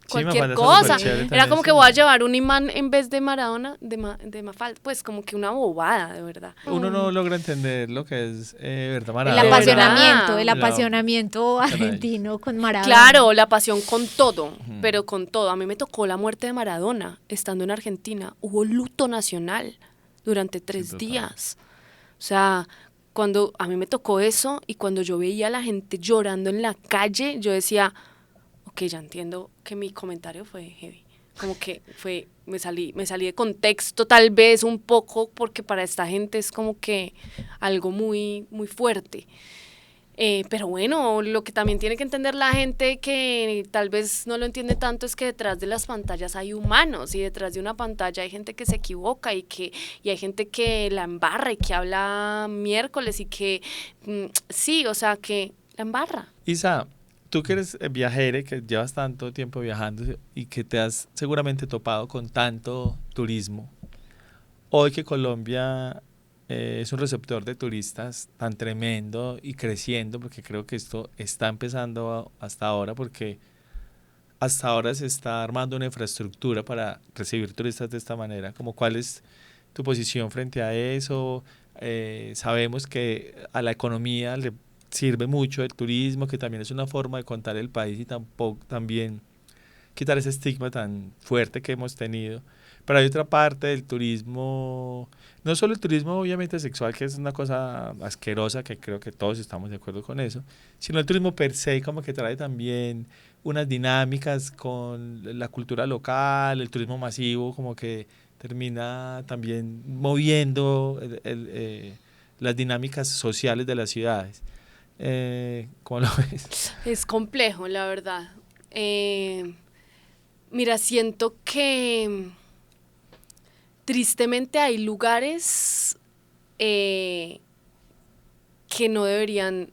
cualquier cosa. Era como que voy a llevar un imán en vez de Maradona, de Mafalda, pues como que una bobada, de verdad. Uno no logra entender lo que es verdad El Maradona. apasionamiento argentino con Maradona. Claro, la pasión con todo, pero con todo. A mí me tocó la muerte de Maradona estando en Argentina. Hubo luto nacional durante 3 días. O sea, cuando a mí me tocó eso y cuando yo veía a la gente llorando en la calle, yo decía, ok, ya entiendo que mi comentario fue heavy. Como que me salí de contexto tal vez un poco, porque para esta gente es como que algo muy, muy fuerte. Pero bueno, lo que también tiene que entender la gente que tal vez no lo entiende tanto es que detrás de las pantallas hay humanos y detrás de una pantalla hay gente que se equivoca y hay gente que la embarra y que habla miércoles y que sí, o sea, que la embarra. Isa, tú que eres viajera, que llevas tanto tiempo viajando y que te has seguramente topado con tanto turismo, hoy que Colombia es un receptor de turistas tan tremendo y creciendo, porque creo que esto está empezando hasta ahora, porque hasta ahora se está armando una infraestructura para recibir turistas de esta manera. Como, ¿cuál es tu posición frente a eso? Sabemos que a la economía le sirve mucho el turismo, que también es una forma de contar el país y también quitar ese estigma tan fuerte que hemos tenido. Pero hay otra parte del turismo, no solo el turismo obviamente sexual, que es una cosa asquerosa, que creo que todos estamos de acuerdo con eso, sino el turismo per se, como que trae también unas dinámicas con la cultura local, el turismo masivo, como que termina también moviendo las dinámicas sociales de las ciudades. ¿Cómo lo ves? Es complejo, la verdad. Mira, siento que tristemente hay lugares que no deberían.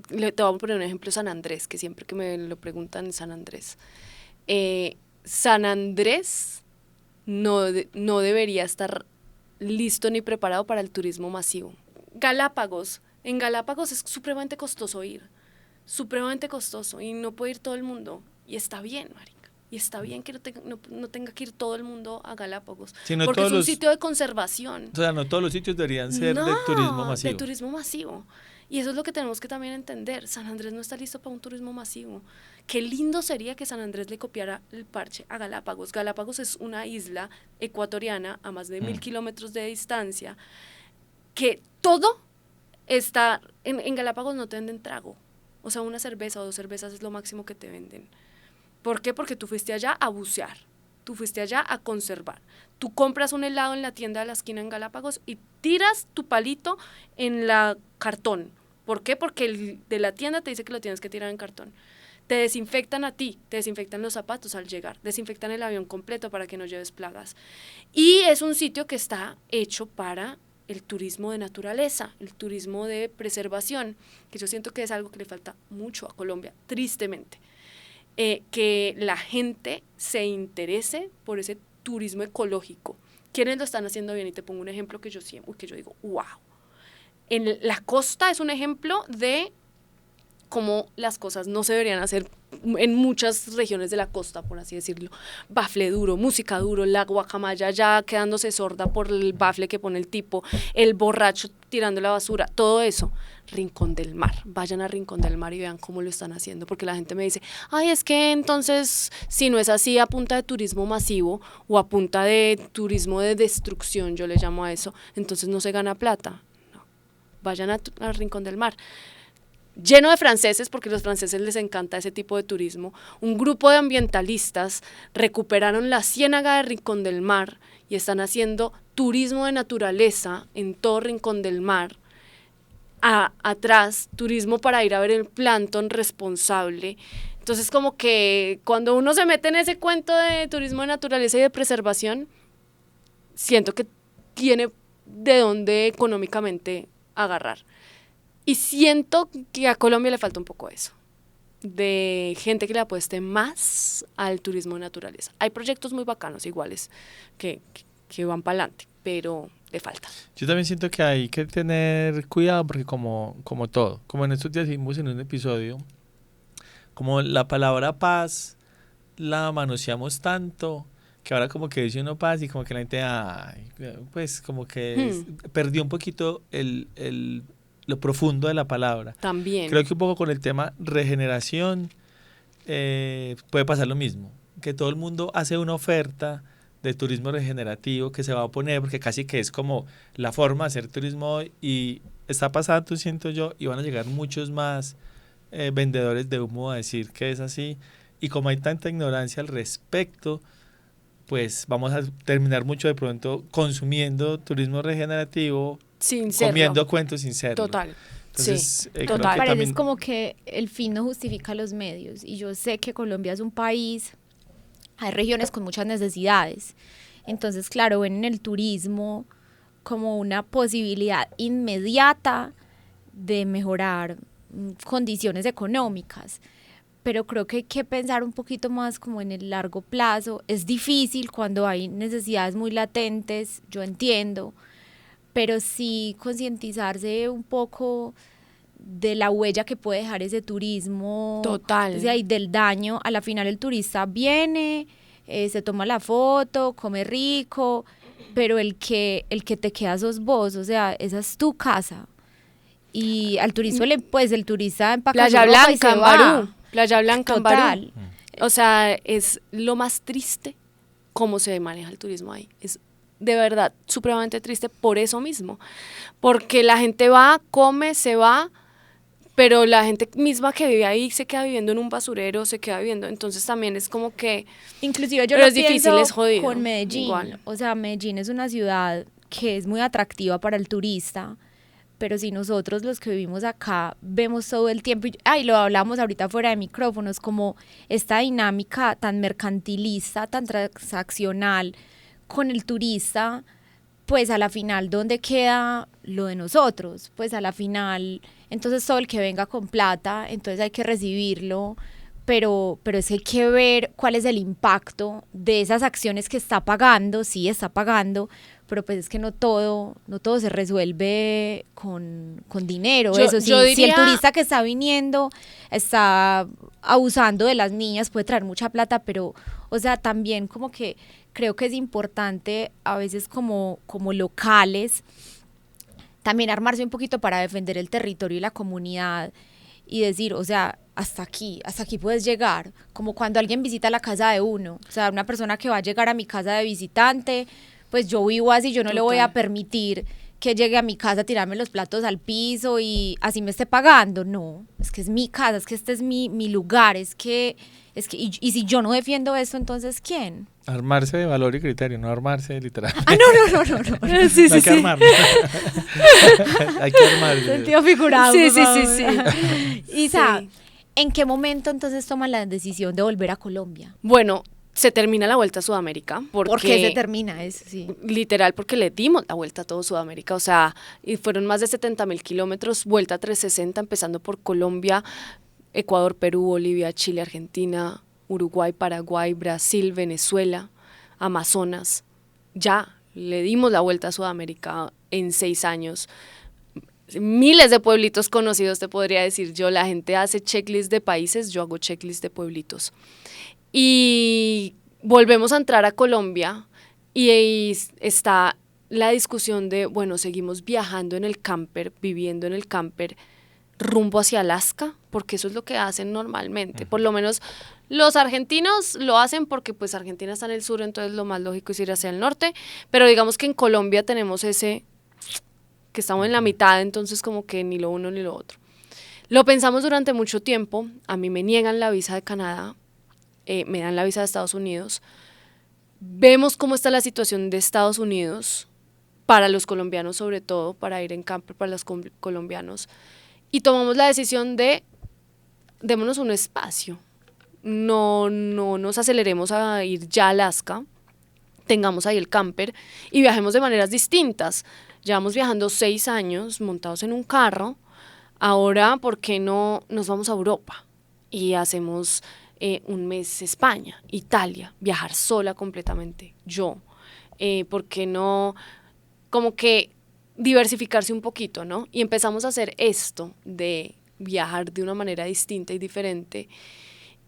Te voy a poner un ejemplo, San Andrés, que siempre que me lo preguntan, San Andrés. San Andrés no debería estar listo ni preparado para el turismo masivo. Galápagos. En Galápagos es supremamente costoso ir, supremamente costoso, y no puede ir todo el mundo, y está bien, marica, Y está bien que no tenga que ir todo el mundo a Galápagos, Sí, no porque es todos un los- sitio de conservación. O sea, no todos los sitios deberían ser de turismo masivo. De turismo masivo. Y eso es lo que tenemos que también entender. San Andrés no está listo para un turismo masivo. Qué lindo sería que San Andrés le copiara el parche a Galápagos. Galápagos es una isla ecuatoriana a más de 1.000 kilómetros de distancia, que todo está... En Galápagos no te venden trago. O sea, una cerveza o 2 cervezas es lo máximo que te venden. ¿Por qué? Porque tú fuiste allá a bucear. Tú fuiste allá a conservar. Tú compras un helado en la tienda de la esquina en Galápagos y tiras tu palito en la cartón. ¿Por qué? Porque el de la tienda te dice que lo tienes que tirar en cartón. Te desinfectan a ti, te desinfectan los zapatos al llegar, desinfectan el avión completo para que no lleves plagas. Y es un sitio que está hecho para el turismo de naturaleza, el turismo de preservación, que yo siento que es algo que le falta mucho a Colombia, tristemente. Que la gente se interese por ese turismo ecológico. ¿Quiénes lo están haciendo bien? Y te pongo un ejemplo que yo digo, wow. En la costa es un ejemplo de cómo las cosas no se deberían hacer en muchas regiones de la costa, por así decirlo. Bafle duro, música duro, la guacamaya ya quedándose sorda por el bafle que pone el tipo, el borracho tirando la basura, todo eso. Rincón del Mar, vayan a Rincón del Mar y vean cómo lo están haciendo, porque la gente me dice, ay, es que entonces, si no es así a punta de turismo masivo o a punta de turismo de destrucción, yo le llamo a eso, entonces no se gana plata. No. Vayan a Rincón del Mar. Lleno de franceses, porque a los franceses les encanta ese tipo de turismo. Un grupo de ambientalistas recuperaron la ciénaga de Rincón del Mar y están haciendo turismo de naturaleza en todo Rincón del Mar. Atrás, turismo para ir a ver el plancton responsable. Entonces, como que cuando uno se mete en ese cuento de turismo de naturaleza y de preservación, siento que tiene de dónde económicamente agarrar. Y siento que a Colombia le falta un poco eso, de gente que le apueste más al turismo de naturaleza. Hay proyectos muy bacanos iguales que van para adelante, pero le falta. Yo también siento que hay que tener cuidado porque como todo, como en estos días vimos en un episodio, como la palabra paz la manoseamos tanto que ahora como que dice uno paz y como que la gente, pues como que perdió un poquito lo profundo de la palabra. También. Creo que un poco con el tema regeneración puede pasar lo mismo, que todo el mundo hace una oferta de turismo regenerativo que se va a poner, porque casi que es como la forma de hacer turismo hoy, y está pasando, siento yo, y van a llegar muchos más vendedores de humo a decir que es así, y como hay tanta ignorancia al respecto, pues vamos a terminar mucho de pronto consumiendo turismo regenerativo, sin serlo. comiendo cuentos sin serlo. Total. Entonces, sí, creo total. que Parece también... es como que el fin no justifica los medios, y yo sé que Colombia es un país, hay regiones con muchas necesidades, entonces claro, ven en el turismo como una posibilidad inmediata de mejorar condiciones económicas, pero creo que hay que pensar un poquito más como en el largo plazo. Es difícil cuando hay necesidades muy latentes, yo entiendo, pero sí concientizarse un poco de la huella que puede dejar ese turismo. Total. O sea, y del daño. A la final el turista viene, se toma la foto, come rico, pero el que te queda sos vos, o sea, esa es tu casa. Y al turista pues el turista empaca Playa su ropa y Blanca, se en va. Barú. Playa Blanca, en Barú. Total. O sea, es lo más triste cómo se maneja el turismo ahí. Es de verdad supremamente triste por eso mismo. Porque la gente va, come, se va, pero la gente misma que vive ahí se queda viviendo en un basurero, se queda viviendo. Entonces también es como que... Inclusive yo Pero lo es difícil, pienso es jodido, con Medellín. igual. O sea, Medellín es una ciudad que es muy atractiva para el turista, pero si nosotros los que vivimos acá vemos todo el tiempo, y lo hablamos ahorita fuera de micrófonos, como esta dinámica tan mercantilista, tan transaccional con el turista, pues a la final, ¿dónde queda lo de nosotros? Pues a la final, entonces todo el que venga con plata, entonces hay que recibirlo, pero es que hay que ver cuál es el impacto de esas acciones que está pagando, sí está pagando, pero pues es que no todo se resuelve con dinero. Si el turista que está viniendo está abusando de las niñas, puede traer mucha plata, pero, o sea, también como que creo que es importante a veces como locales también armarse un poquito para defender el territorio y la comunidad y decir, o sea, hasta aquí puedes llegar, como cuando alguien visita la casa de uno, o sea, una persona que va a llegar a mi casa de visitante, pues yo vivo así, yo no le voy a permitir que llegue a mi casa a tirarme los platos al piso y así me esté pagando, no, es que es mi casa, es que este es mi lugar, y si yo no defiendo esto, entonces ¿quién? Armarse de valor y criterio, no armarse literal. Ah, no. Sí, no hay que armarnos. Hay que armarse. Sentido figurado. Sí. Isa, Sí. ¿en qué momento entonces toman la decisión de volver a Colombia? Bueno, se termina la Vuelta a Sudamérica. ¿Por qué se termina eso? Sí. Literal, porque le dimos la vuelta a todo Sudamérica, o sea, y fueron más de 70.000 kilómetros, vuelta 360, empezando por Colombia, Ecuador, Perú, Bolivia, Chile, Argentina, Uruguay, Paraguay, Brasil, Venezuela, Amazonas. Ya le dimos la vuelta a Sudamérica en 6 años. Miles de pueblitos conocidos, te podría decir yo. La gente hace checklist de países, yo hago checklist de pueblitos. Y volvemos a entrar a Colombia y ahí está la discusión de, bueno, seguimos viajando en el camper, viviendo en el camper, rumbo hacia Alaska, porque eso es lo que hacen normalmente. Por lo menos los argentinos lo hacen porque pues Argentina está en el sur, entonces lo más lógico es ir hacia el norte, pero digamos que en Colombia tenemos ese, que estamos en la mitad, entonces como que ni lo uno ni lo otro. Lo pensamos durante mucho tiempo, a mí me niegan la visa de Canadá, me dan la visa de Estados Unidos, vemos cómo está la situación de Estados Unidos, para los colombianos sobre todo, para ir en camper para los colombianos, y tomamos la decisión de démonos un espacio, no nos aceleremos a ir ya a Alaska, tengamos ahí el camper y viajemos de maneras distintas. Llevamos viajando 6 años montados en un carro, ahora ¿por qué no nos vamos a Europa y hacemos un mes España, Italia, viajar sola completamente, yo, ¿por qué no como que diversificarse un poquito, ¿no? Y empezamos a hacer esto de viajar de una manera distinta y diferente.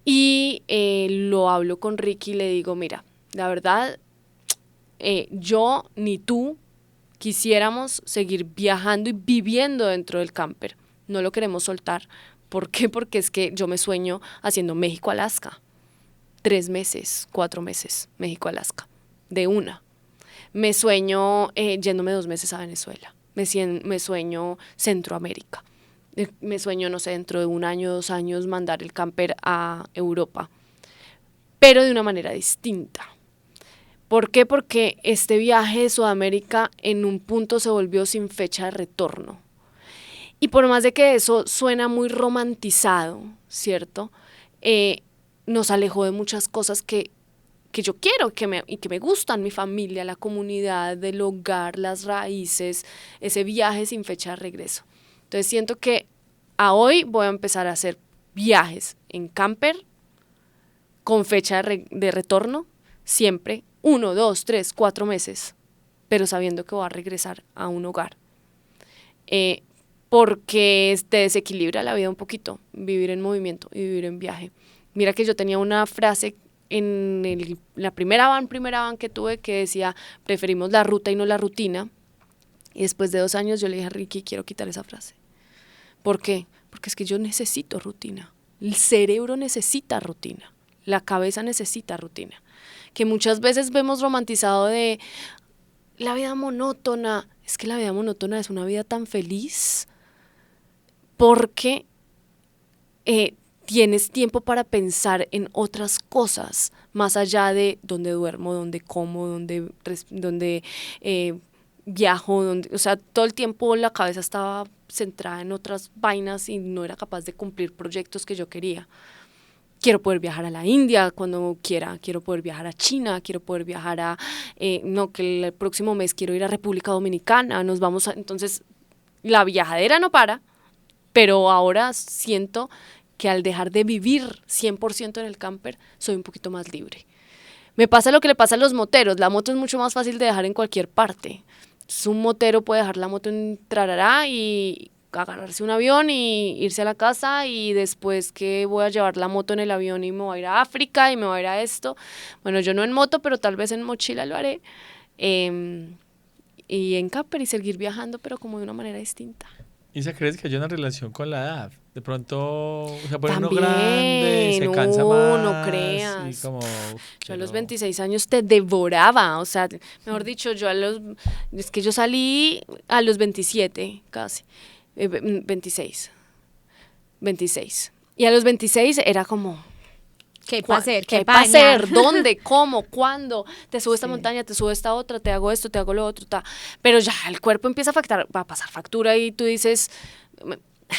Y lo hablo con Ricky y le digo, mira, la verdad, yo ni tú quisiéramos seguir viajando y viviendo dentro del camper. No lo queremos soltar. ¿Por qué? Porque es que yo me sueño haciendo México-Alaska. 3 meses, 4 meses, México-Alaska, de una. Me sueño yéndome 2 meses a Venezuela. Me sueño Centroamérica. Me sueño, no sé, dentro de 1 año, 2 años, mandar el camper a Europa. Pero de una manera distinta. ¿Por qué? Porque este viaje de Sudamérica en un punto se volvió sin fecha de retorno. Y por más de que eso suena muy romantizado, ¿cierto? Nos alejó de muchas cosas que yo quiero y que me gustan, mi familia, la comunidad, el hogar, las raíces, ese viaje sin fecha de regreso. Entonces siento que a hoy voy a empezar a hacer viajes en camper con fecha de retorno, siempre 1, 2, 3, 4 meses, pero sabiendo que voy a regresar a un hogar. Porque te desequilibra la vida un poquito, vivir en movimiento y vivir en viaje. Mira que yo tenía una frase en la primera van que tuve que decía, preferimos la ruta y no la rutina. Y después de 2 años yo le dije a Ricky, quiero quitar esa frase. ¿Por qué? Porque es que yo necesito rutina. El cerebro necesita rutina. La cabeza necesita rutina. Que muchas veces vemos romantizado de la vida monótona. Es que la vida monótona es una vida tan feliz porque tienes tiempo para pensar en otras cosas, más allá de dónde duermo, dónde como, dónde viajo, o sea, todo el tiempo la cabeza estaba centrada en otras vainas y no era capaz de cumplir proyectos que yo quería. Quiero poder viajar a la India cuando quiera, quiero poder viajar a China, quiero poder viajar que el próximo mes quiero ir a República Dominicana, entonces la viajadera no para, pero ahora siento que al dejar de vivir 100% en el camper, soy un poquito más libre. Me pasa lo que le pasa a los moteros, la moto es mucho más fácil de dejar en cualquier parte. Un motero puede dejar la moto en Trarará y agarrarse un avión y irse a la casa y después que voy a llevar la moto en el avión y me voy a ir a África y me voy a ir a esto. Bueno, yo no en moto, pero tal vez en mochila lo haré. Y en camper y seguir viajando, pero como de una manera distinta. Isa, ¿crees que hay una relación con la edad? De pronto se pone uno También, grande, se cansa más. no creas. Y como, Yo a los 26 años te devoraba, o sea, mejor dicho, es que yo salí a los 27 casi, 26. Y a los 26 era como, ¿Qué va a hacer? ¿qué va va a a hacer? dañar? ¿Dónde? ¿Cómo? ¿Cuándo? Te subo esta Sí. montaña, te subo esta otra, te hago esto, te hago lo otro, pero ya el cuerpo empieza va a pasar factura y tú dices,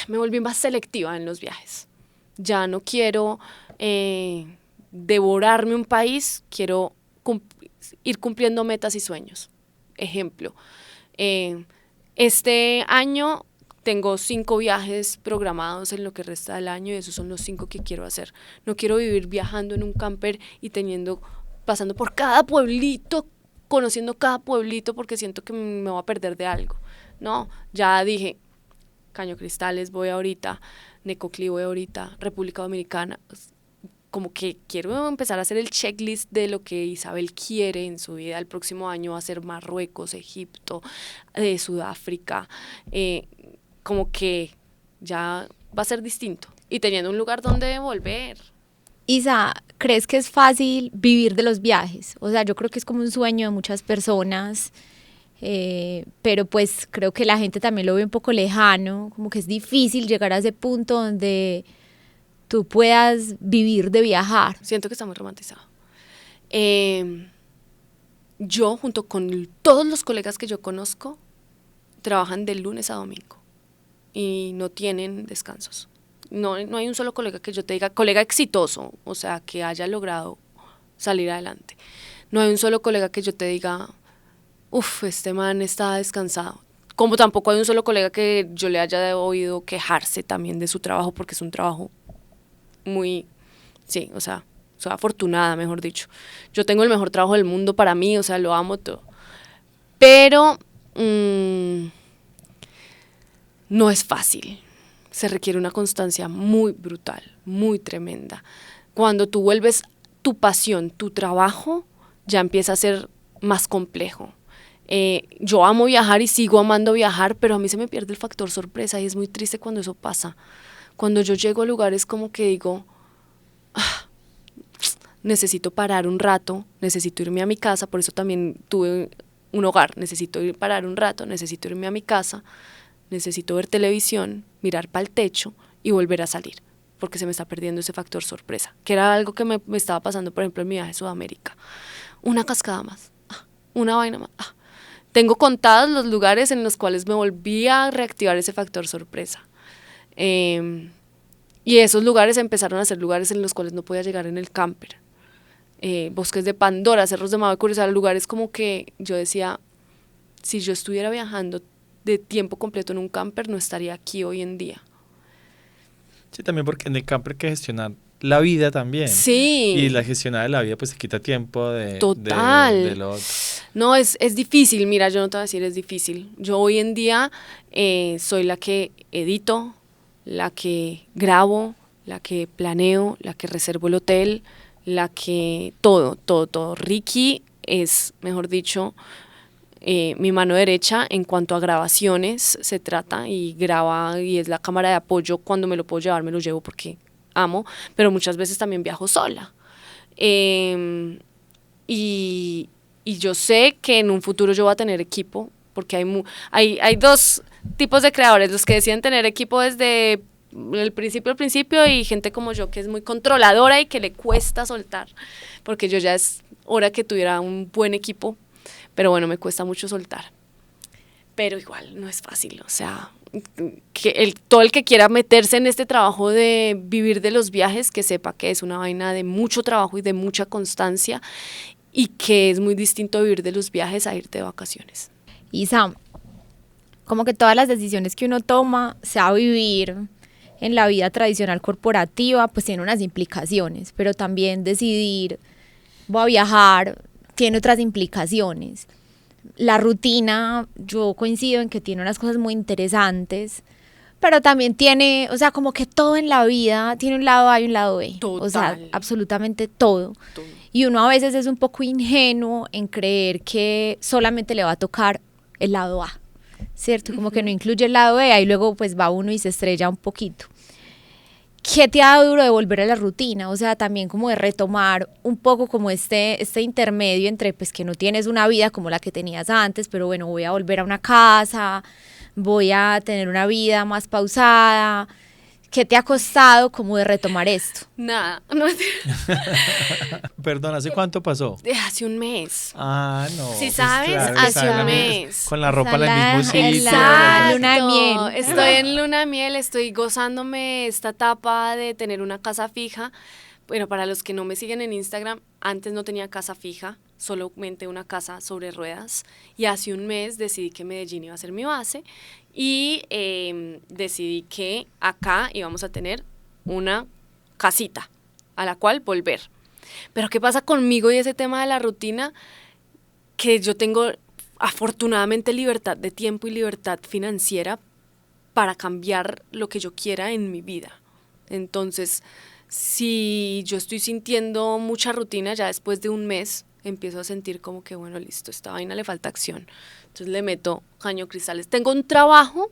me volví más selectiva en los viajes. Ya no quiero devorarme un país, quiero ir cumpliendo metas y sueños. Ejemplo, este año tengo 5 viajes programados en lo que resta del año y esos son los 5 que quiero hacer. No quiero vivir viajando en un camper y pasando por cada pueblito, conociendo cada pueblito porque siento que me voy a perder de algo. No, ya dije, Caño Cristales voy ahorita, Necoclí voy ahorita, República Dominicana. Como que quiero empezar a hacer el checklist de lo que Isabel quiere en su vida. El próximo año va a ser Marruecos, Egipto, Sudáfrica. Como que ya va a ser distinto. Y teniendo un lugar donde volver. Isa, ¿crees que es fácil vivir de los viajes? O sea, yo creo que es como un sueño de muchas personas, pero pues creo que la gente también lo ve un poco lejano, como que es difícil llegar a ese punto donde tú puedas vivir de viajar. Siento que está muy romantizado. Yo, junto con todos los colegas que yo conozco, trabajan de lunes a domingo y no tienen descansos. No hay un solo colega que yo te diga, colega exitoso, o sea, que haya logrado salir adelante. No hay un solo colega que yo te diga, este man está descansado. Como tampoco hay un solo colega que yo le haya oído quejarse también de su trabajo, porque es un trabajo muy, sí, o sea, soy afortunada, mejor dicho. Yo tengo el mejor trabajo del mundo para mí, o sea, lo amo todo. Pero no es fácil. Se requiere una constancia muy brutal, muy tremenda. Cuando tú vuelves tu pasión, tu trabajo, ya empieza a ser más complejo. Yo amo viajar y sigo amando viajar, pero a mí se me pierde el factor sorpresa y es muy triste cuando eso pasa. Cuando yo llego a lugares como que digo, necesito parar un rato, necesito irme a mi casa, por eso también tuve un hogar, necesito parar un rato, necesito irme a mi casa, necesito ver televisión, mirar para el techo y volver a salir, porque se me está perdiendo ese factor sorpresa, que era algo que me estaba pasando, por ejemplo, en mi viaje a Sudamérica. Una cascada más, una vaina más. Tengo contados los lugares en los cuales me volví a reactivar ese factor sorpresa. Y esos lugares empezaron a ser lugares en los cuales no podía llegar en el camper. Bosques de Pandora, Cerros de Mavecure, o sea, lugares como que yo decía, si yo estuviera viajando de tiempo completo en un camper, no estaría aquí hoy en día. Sí, también porque en el camper hay que gestionar la vida también. Sí. Y la gestionada de la vida pues se quita tiempo de lo otro. No, es difícil, mira, yo no te voy a decir es difícil. Yo hoy en día soy la que edito, la que grabo, la que planeo, la que reservo el hotel, la que todo. Ricky es, mejor dicho, mi mano derecha en cuanto a grabaciones se trata, y graba y es la cámara de apoyo. Cuando me lo puedo llevar me lo llevo porque amo, pero muchas veces también viajo sola. Y yo sé que en un futuro yo voy a tener equipo, porque hay dos tipos de creadores, los que deciden tener equipo desde el principio y gente como yo que es muy controladora y que le cuesta soltar, porque yo ya es hora que tuviera un buen equipo, pero bueno, me cuesta mucho soltar. Pero igual no es fácil, o sea, todo el que quiera meterse en este trabajo de vivir de los viajes, que sepa que es una vaina de mucho trabajo y de mucha constancia, y que es muy distinto vivir de los viajes a irte de vacaciones. Isa, como que todas las decisiones que uno toma, sea vivir en la vida tradicional corporativa, pues tiene unas implicaciones, pero también decidir, voy a viajar, tiene otras implicaciones. La rutina, yo coincido en que tiene unas cosas muy interesantes, pero también tiene, o sea, como que todo en la vida tiene un lado A y un lado B. O sea, Total. absolutamente todo. Todo. Y uno a veces es un poco ingenuo en creer que solamente le va a tocar el lado A, ¿cierto? Como que no incluye el lado B, y luego pues va uno y se estrella un poquito. ¿Qué te ha dado duro de volver a la rutina? O sea, también como de retomar un poco como este intermedio entre pues que no tienes una vida como la que tenías antes, pero bueno, voy a volver a una casa, voy a tener una vida más pausada. ¿Qué te ha costado como de retomar esto? Nada, no, Perdón, ¿hace cuánto pasó? de hace un mes. Ah, no. Sí, pues ¿sabes? claro, Hace está en la un mi- mes. Con la ropa en el Está mismo en sitio. la luna de miel. Estoy en luna de miel, estoy gozándome esta etapa de tener una casa fija. Bueno, para los que no me siguen en Instagram, antes no tenía casa fija, solamente una casa sobre ruedas. Y hace un mes decidí que Medellín iba a ser mi base y decidí que acá íbamos a tener una casita a la cual volver. Pero ¿qué pasa conmigo y ese tema de la rutina? Que yo tengo afortunadamente libertad de tiempo y libertad financiera para cambiar lo que yo quiera en mi vida. Entonces, si yo estoy sintiendo mucha rutina, ya después de un mes empiezo a sentir como que, bueno, listo, esta vaina le falta acción. Entonces le meto caño cristales. Tengo un trabajo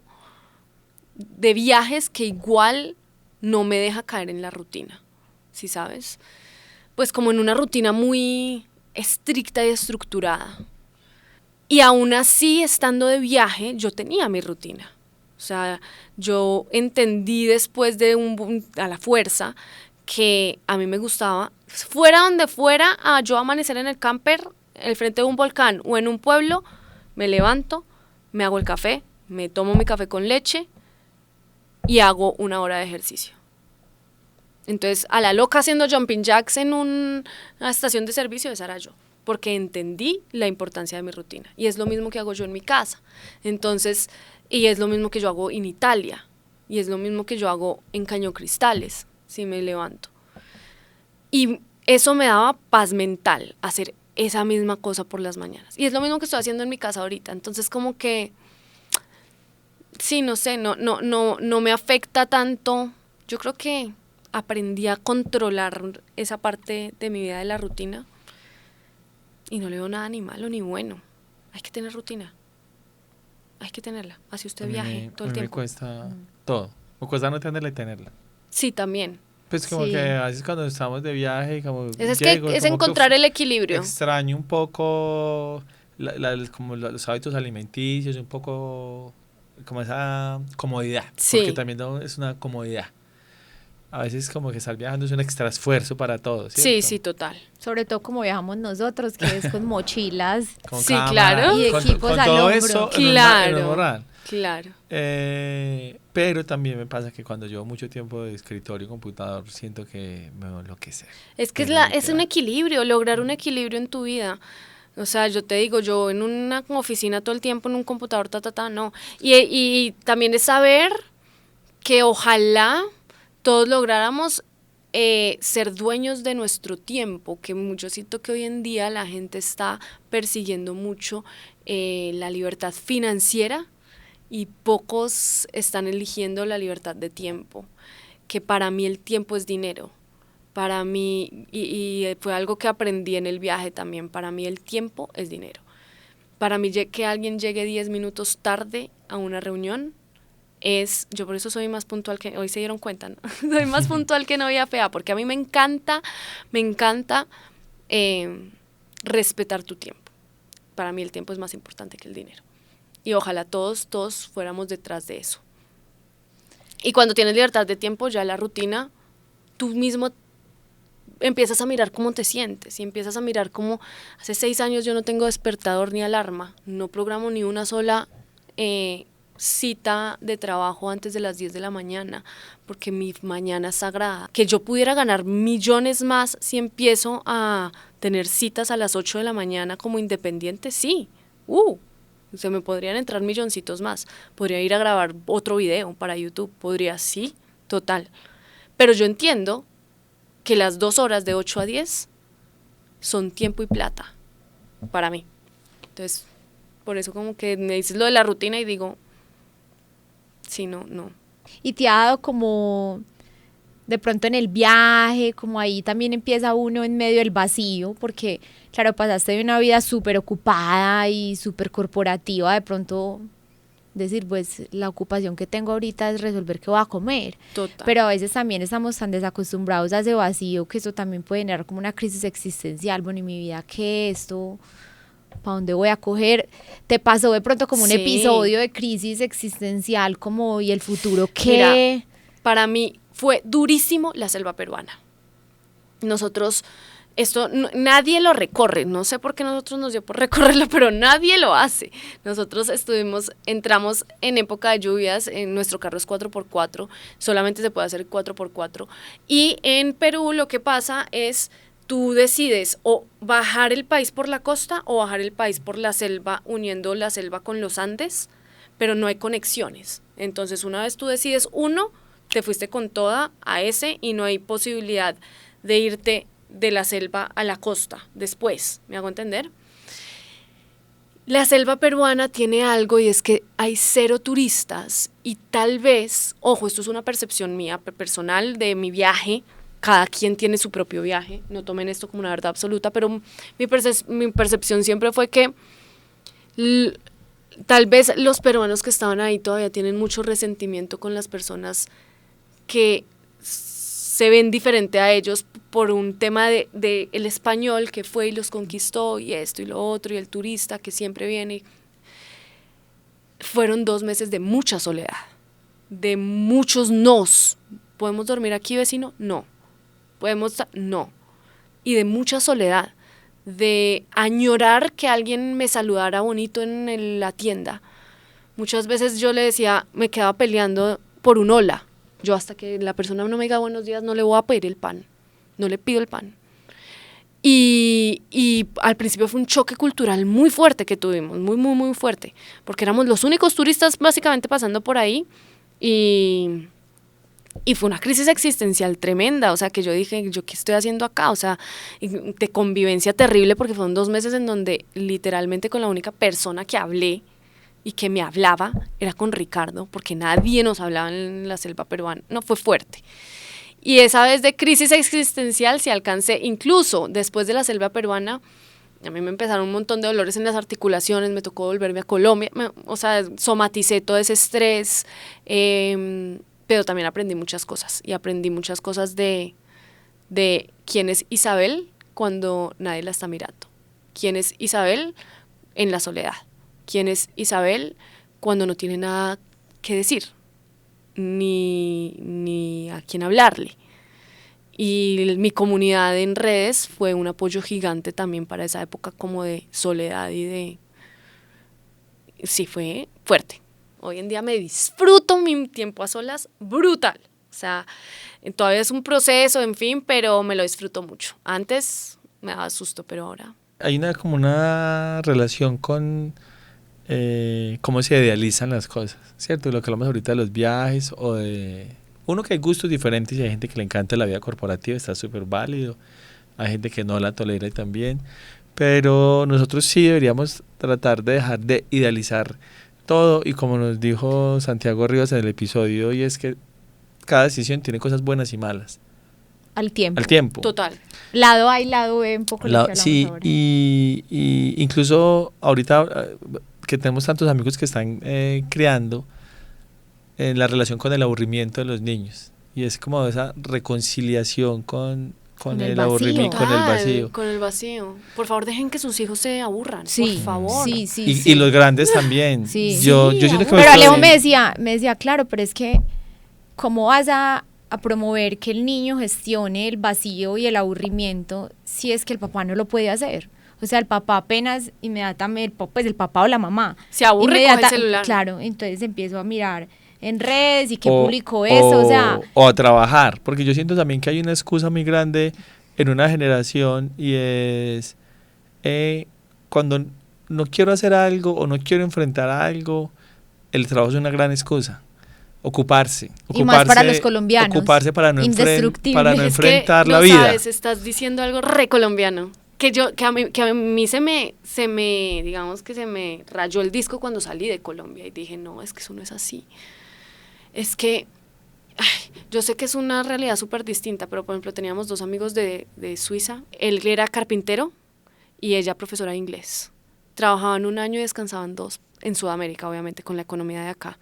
de viajes que igual no me deja caer en la rutina, ¿sí sabes? Pues como en una rutina muy estricta y estructurada. Y aún así, estando de viaje, yo tenía mi rutina. O sea, yo entendí después de a la fuerza que a mí me gustaba, fuera donde fuera, a yo amanecer en el camper, al frente de un volcán o en un pueblo, me levanto, me hago el café, me tomo mi café con leche y hago 1 hora de ejercicio. Entonces, a la loca haciendo jumping jacks en una estación de servicio, esa era yo, porque entendí la importancia de mi rutina. Y es lo mismo que hago yo en mi casa. Entonces, y es lo mismo que yo hago en Italia, y es lo mismo que yo hago en Caño Cristales, si me levanto. Y eso me daba paz mental, hacer esa misma cosa por las mañanas. Y es lo mismo que estoy haciendo en mi casa ahorita. Entonces, como que, sí, no sé, no me afecta tanto. Yo creo que aprendí a controlar esa parte de mi vida de la rutina y no le veo nada ni malo ni bueno. Hay que tener rutina, hay que tenerla, así usted viaje todo el a mí me tiempo. cuesta todo. Me cuesta no tenerla y tenerla. Sí, también. Pues como Sí. que a veces cuando estamos de viaje, como Es llego, que es como encontrar el equilibrio. extraño un poco como los hábitos alimenticios, un poco como esa comodidad. Sí. Porque también es una comodidad. A veces como que estar viajando es un extra esfuerzo para todos. Sí, sí, total. Sobre todo como viajamos nosotros, que es con mochilas. Con Sí, cámara, claro. Y con, equipos con al todo hombro. eso Claro. en un morral. Claro. Pero también me pasa que cuando llevo mucho tiempo de escritorio y computador, siento que me voy a enloquecer. Es que Pero es un literal. equilibrio, lograr un equilibrio en tu vida. O sea, yo te digo, yo en una oficina todo el tiempo, en un computador, no. Y también es saber que ojalá todos lográramos ser dueños de nuestro tiempo, que yo siento que hoy en día la gente está persiguiendo mucho la libertad financiera y pocos están eligiendo la libertad de tiempo, que para mí el tiempo es dinero. Para mí, y fue algo que aprendí en el viaje también, para mí el tiempo es dinero. Para mí que alguien llegue 10 minutos tarde a una reunión yo por eso soy más puntual que, hoy se dieron cuenta, ¿no? Soy más puntual que novia fea, porque a mí me encanta respetar tu tiempo. Para mí el tiempo es más importante que el dinero. Y ojalá todos fuéramos detrás de eso. Y cuando tienes libertad de tiempo, ya la rutina, tú mismo empiezas a mirar cómo te sientes y empiezas a mirar cómo hace 6 años yo no tengo despertador ni alarma, no programo ni una sola cita de trabajo antes de las 10 de la mañana, porque mi mañana es sagrada. Que yo pudiera ganar millones más si empiezo a tener citas a las 8 de la mañana como independiente, sí. Se me podrían entrar milloncitos más. Podría ir a grabar otro video para YouTube, podría, sí, total. Pero yo entiendo que las 2 horas de 8 a 10 son tiempo y plata para mí. Entonces, por eso como que me dices lo de la rutina y digo, sí, no. Y te ha dado como, de pronto en el viaje, como ahí también empieza uno en medio del vacío, porque claro, pasaste de una vida súper ocupada y súper corporativa, de pronto decir, pues la ocupación que tengo ahorita es resolver qué voy a comer. Total. Pero a veces también estamos tan desacostumbrados a ese vacío que eso también puede generar como una crisis existencial. Bueno, ¿y mi vida qué? ¿Esto? ¿Para dónde voy a coger? ¿Te pasó de pronto como un Sí. episodio de crisis existencial como ¿y el futuro qué? Mira, para mí fue durísimo la selva peruana. Nosotros, nadie lo recorre, no sé por qué nosotros nos dio por recorrerlo, pero nadie lo hace. Nosotros entramos en época de lluvias, nuestro carro es 4x4, solamente se puede hacer 4x4. Y en Perú lo que pasa es, tú decides o bajar el país por la costa o bajar el país por la selva, uniendo la selva con los Andes, pero no hay conexiones. Entonces, una vez tú decides uno, te fuiste con toda a ese y no hay posibilidad de irte de la selva a la costa después, ¿me hago entender? La selva peruana tiene algo y es que hay 0 turistas y tal vez, ojo, esto es una percepción mía personal de mi viaje, cada quien tiene su propio viaje, no tomen esto como una verdad absoluta, pero mi percepción siempre fue que tal vez los peruanos que estaban ahí todavía tienen mucho resentimiento con las personas que se ven diferente a ellos por un tema de el español que fue y los conquistó y esto y lo otro y el turista que siempre viene. Fueron 2 meses de mucha soledad, de muchos nos. ¿Podemos dormir aquí, vecino? No. No. Y de mucha soledad, de añorar que alguien me saludara bonito en la tienda. Muchas veces yo le decía, me quedaba peleando por un hola. Yo hasta que la persona no me diga buenos días no le voy a pedir el pan, no le pido el pan. Y al principio fue un choque cultural muy fuerte que tuvimos, muy fuerte, porque éramos los únicos turistas básicamente pasando por ahí y fue una crisis existencial tremenda, o sea, que yo dije, ¿yo qué estoy haciendo acá? O sea, de convivencia terrible, porque fueron 2 meses en donde literalmente con la única persona que hablé y que me hablaba era con Ricardo, porque nadie nos hablaba en la selva peruana. No, fue fuerte. Y esa vez de crisis existencial se alcancé, incluso después de la selva peruana, a mí me empezaron un montón de dolores en las articulaciones, me tocó volverme a Colombia, o sea, somaticé todo ese estrés, pero también aprendí muchas cosas, y aprendí muchas cosas de quién es Isabel cuando nadie la está mirando, quién es Isabel en la soledad, quién es Isabel cuando no tiene nada que decir, ni a quién hablarle. Y mi comunidad en redes fue un apoyo gigante también para esa época como de soledad sí, fue fuerte. Hoy en día me disfruto mi tiempo a solas brutal. O sea, todavía es un proceso, en fin, pero me lo disfruto mucho. Antes me daba susto, pero ahora... Hay como una relación con cómo se idealizan las cosas, ¿cierto? Lo que hablamos ahorita de los viajes o de... Uno, que hay gustos diferentes y hay gente que le encanta la vida corporativa, está súper válido. Hay gente que no la tolera también. Pero nosotros sí deberíamos tratar de dejar de idealizar todo, y como nos dijo Santiago Rivas en el episodio, y es que cada decisión tiene cosas buenas y malas. Al tiempo. Al tiempo. Total. Lado A y lado B, un poco lo que hablamos Sí, ahora. y incluso ahorita que tenemos tantos amigos que están criando en la relación con el aburrimiento de los niños, y es como esa reconciliación con el vacío. aburrimiento, con el Total, vacío. con el vacío. Por favor, dejen que sus hijos se aburran, Sí, por favor. sí, sí, Y, sí. y los grandes también. Sí. Yo Sí, siento que Pero estoy- Alejo me decía, claro, pero es que ¿cómo vas a promover que el niño gestione el vacío y el aburrimiento si es que el papá no lo puede hacer? O sea, el papá apenas inmediatamente, pues el papá o la mamá. Se aburre, coge el celular. Claro, entonces empiezo a mirar en redes y que o- publicó eso, o sea... o a trabajar, porque yo siento también que hay una excusa muy grande en una generación, y es cuando no quiero hacer algo o no quiero enfrentar algo, el trabajo es una gran excusa. Ocuparse. Y más para los colombianos, Ocuparse para no indestructible. para no Es que, enfrentar la no vida. sabes, estás diciendo algo re colombiano. Que a mí se me, digamos que se me rayó el disco cuando salí de Colombia y dije, no, es que eso no es así. Es que yo sé que es una realidad súper distinta, pero por ejemplo teníamos 2 amigos de Suiza, él era carpintero y ella profesora de inglés. Trabajaban 1 año y descansaban 2, en Sudamérica obviamente, con la economía de acá.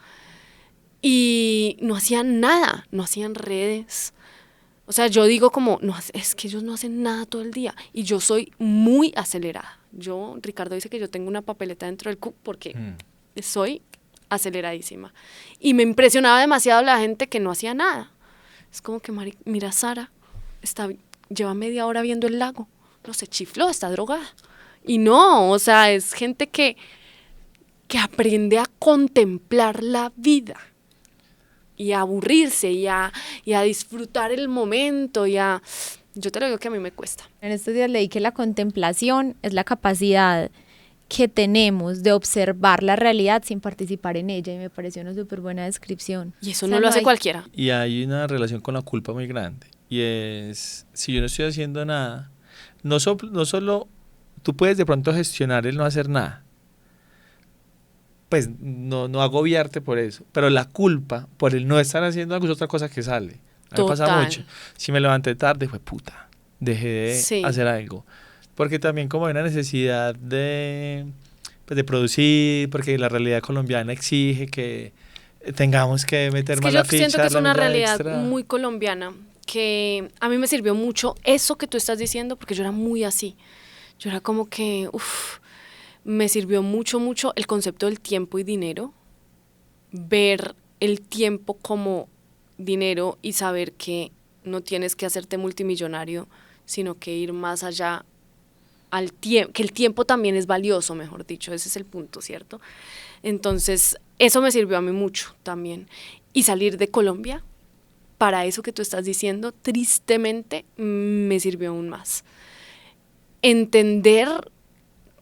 Y no hacían nada, no hacían redes. O sea, yo digo como, no, es que ellos no hacen nada todo el día. Y yo soy muy acelerada. Ricardo dice que yo tengo una papeleta dentro del cup porque soy aceleradísima. Y me impresionaba demasiado la gente que no hacía nada. Es como que, mira, Sara, lleva media hora viendo el lago. No se chifló, está drogada. Y no, o sea, es gente que aprende a contemplar la vida. Y a aburrirse, y a disfrutar el momento, yo te lo digo que a mí me cuesta. En estos días leí que la contemplación es la capacidad que tenemos de observar la realidad sin participar en ella, y me pareció una súper buena descripción. Y eso no lo hace cualquiera. Y hay una relación con la culpa muy grande, y es, si yo no estoy haciendo nada, no solo tú puedes de pronto gestionar el no hacer nada, pues no agobiarte por eso, pero la culpa por el no estar haciendo algo es otra cosa que sale. A mí me pasa mucho. Si me levanté tarde, fue puta, dejé de hacer algo. Porque también como hay una necesidad de producir, porque la realidad colombiana exige que tengamos que meter más la ficha. Yo siento que es una realidad extra. Muy colombiana, que a mí me sirvió mucho eso que tú estás diciendo, porque yo era muy así. Yo era como que, me sirvió mucho el concepto del tiempo y dinero, ver el tiempo como dinero y saber que no tienes que hacerte multimillonario, sino que ir más allá al tiempo, que el tiempo también es valioso, mejor dicho, ese es el punto, ¿cierto? Entonces, eso me sirvió a mí mucho también. Y salir de Colombia, para eso que tú estás diciendo, tristemente, me sirvió aún más. Entender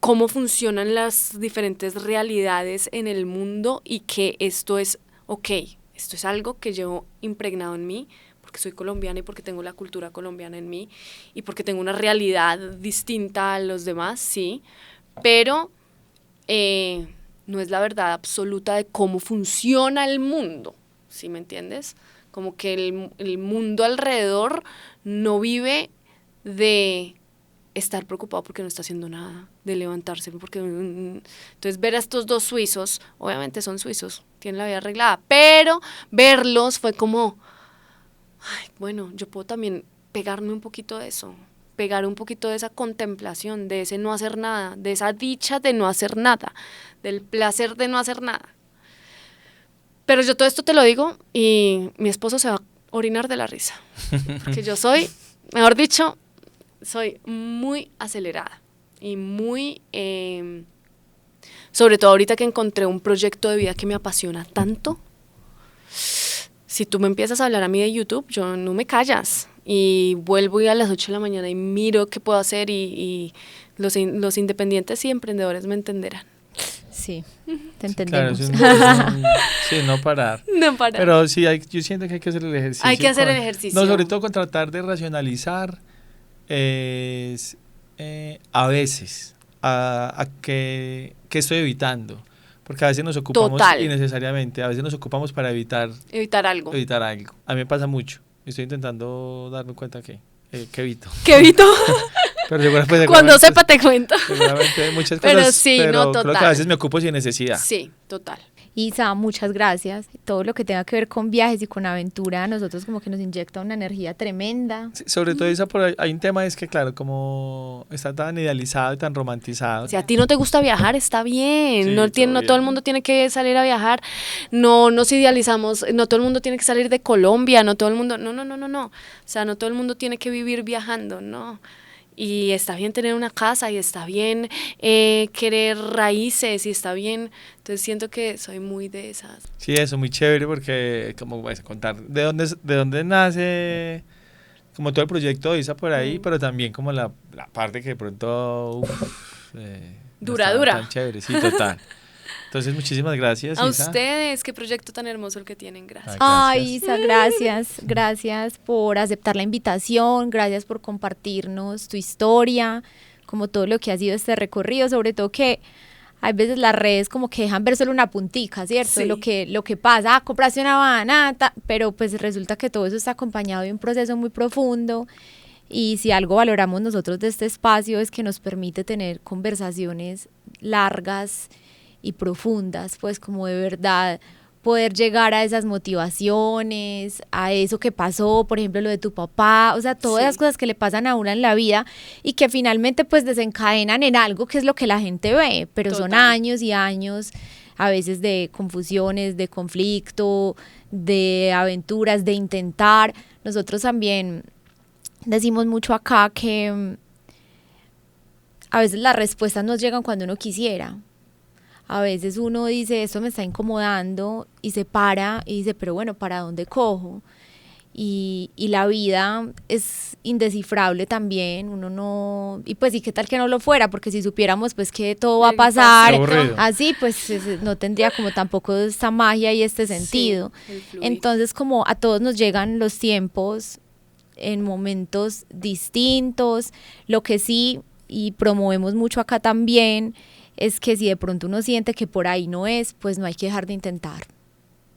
cómo funcionan las diferentes realidades en el mundo y que esto es esto es algo que llevo impregnado en mí porque soy colombiana y porque tengo la cultura colombiana en mí y porque tengo una realidad distinta a los demás, sí, pero no es la verdad absoluta de cómo funciona el mundo, ¿sí me entiendes? Como que el mundo alrededor no vive de estar preocupado porque no está haciendo nada, de levantarse porque entonces ver a estos 2 suizos, obviamente son suizos, tienen la vida arreglada, pero verlos fue como, bueno, yo puedo también pegarme un poquito de eso, pegar un poquito de esa contemplación, de ese no hacer nada, de esa dicha de no hacer nada, del placer de no hacer nada. Pero yo todo esto te lo digo y mi esposo se va a orinar de la risa, porque yo soy, mejor dicho, soy muy acelerada y muy, sobre todo ahorita que encontré un proyecto de vida que me apasiona tanto. Si tú me empiezas a hablar a mí de YouTube, yo no me callas y vuelvo a las 8 de la mañana y miro qué puedo hacer y los independientes y emprendedores me entenderán. Sí, te entendemos. Claro, sí, no parar. No parar. Pero sí, yo siento que hay que hacer el ejercicio. Hay que hacer el ejercicio. No, sobre todo con tratar de racionalizar es a veces a qué estoy evitando, porque a veces nos ocupamos innecesariamente, a veces nos ocupamos para evitar algo. A mí me pasa mucho, estoy intentando darme cuenta que evito. ¿Qué evito? Pero seguramente, cuando sepa te cuento. Seguramente hay muchas cosas, pero sí, no, total. Creo que a veces me ocupo sin necesidad. Sí, total. Isa, muchas gracias. Todo lo que tenga que ver con viajes y con aventura, a nosotros como que nos inyecta una energía tremenda. Sí, sobre todo, Isa, hay un tema, es que claro, como está tan idealizado y tan romantizado. Si a ti no te gusta viajar, está bien. Sí, no todo el mundo tiene que salir a viajar. No nos idealizamos, no todo el mundo tiene que salir de Colombia, no todo el mundo, no. O sea, no todo el mundo tiene que vivir viajando, no. Y está bien tener una casa y está bien querer raíces y está bien, entonces siento que soy muy de esas. Sí, eso, muy chévere porque como vas a contar de dónde nace como todo el proyecto de Isa por ahí, pero también como la parte que de pronto dura. Tan chévere, sí, total. Entonces, muchísimas gracias, a Isa. Ustedes, qué proyecto tan hermoso el que tienen, gracias. Ay, Isa, gracias por aceptar la invitación, gracias por compartirnos tu historia, como todo lo que ha sido este recorrido, sobre todo que hay veces las redes como que dejan ver solo una puntica, ¿cierto? Sí. Lo que pasa, compraste una banana, pero pues resulta que todo eso está acompañado de un proceso muy profundo. Y si algo valoramos nosotros de este espacio es que nos permite tener conversaciones largas y profundas, pues como de verdad poder llegar a esas motivaciones, a eso que pasó, por ejemplo, lo de tu papá, o sea, todas las cosas que le pasan a una en la vida y que finalmente pues desencadenan en algo que es lo que la gente ve, pero son Total. años y años, a veces de confusiones, de conflicto, de aventuras, de intentar. Nosotros también decimos mucho acá que a veces las respuestas nos llegan cuando uno quisiera. A veces uno dice, esto me está incomodando y se para y dice, pero bueno, ¿para dónde cojo? Y la vida es indescifrable también, uno no, y pues, ¿y qué tal que no lo fuera? Porque si supiéramos pues que todo va a pasar Aburrido. así, pues no tendría como tampoco esta magia y este sentido. Sí, el fluir. Entonces, como a todos nos llegan los tiempos en momentos distintos, lo que sí, y promovemos mucho acá también, es que si de pronto uno siente que por ahí no es, pues no hay que dejar de intentar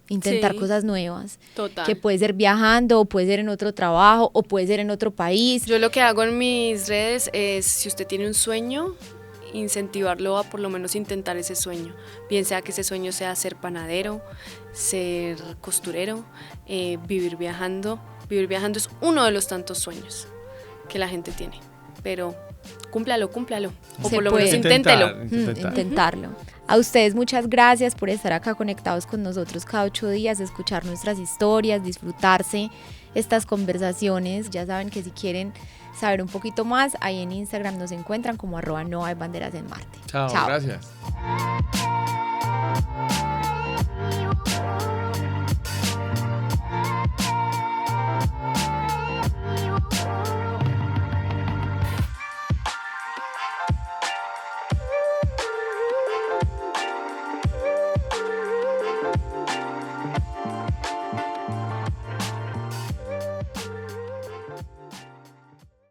Sí. cosas nuevas, Total. que puede ser viajando, o puede ser en otro trabajo, o puede ser en otro país. Yo lo que hago en mis redes es, si usted tiene un sueño, incentivarlo a por lo menos intentar ese sueño. Bien sea que ese sueño sea ser panadero, ser costurero, vivir viajando. Vivir viajando es uno de los tantos sueños que la gente tiene. Pero cúmplalo. O Se por lo menos puede. inténtelo. Intentarlo. A ustedes muchas gracias por estar acá conectados con nosotros cada 8 días, escuchar nuestras historias, disfrutarse estas conversaciones. Ya saben que si quieren saber un poquito más, ahí en Instagram nos encuentran como @nohaybanderas en Marte. Chao, gracias.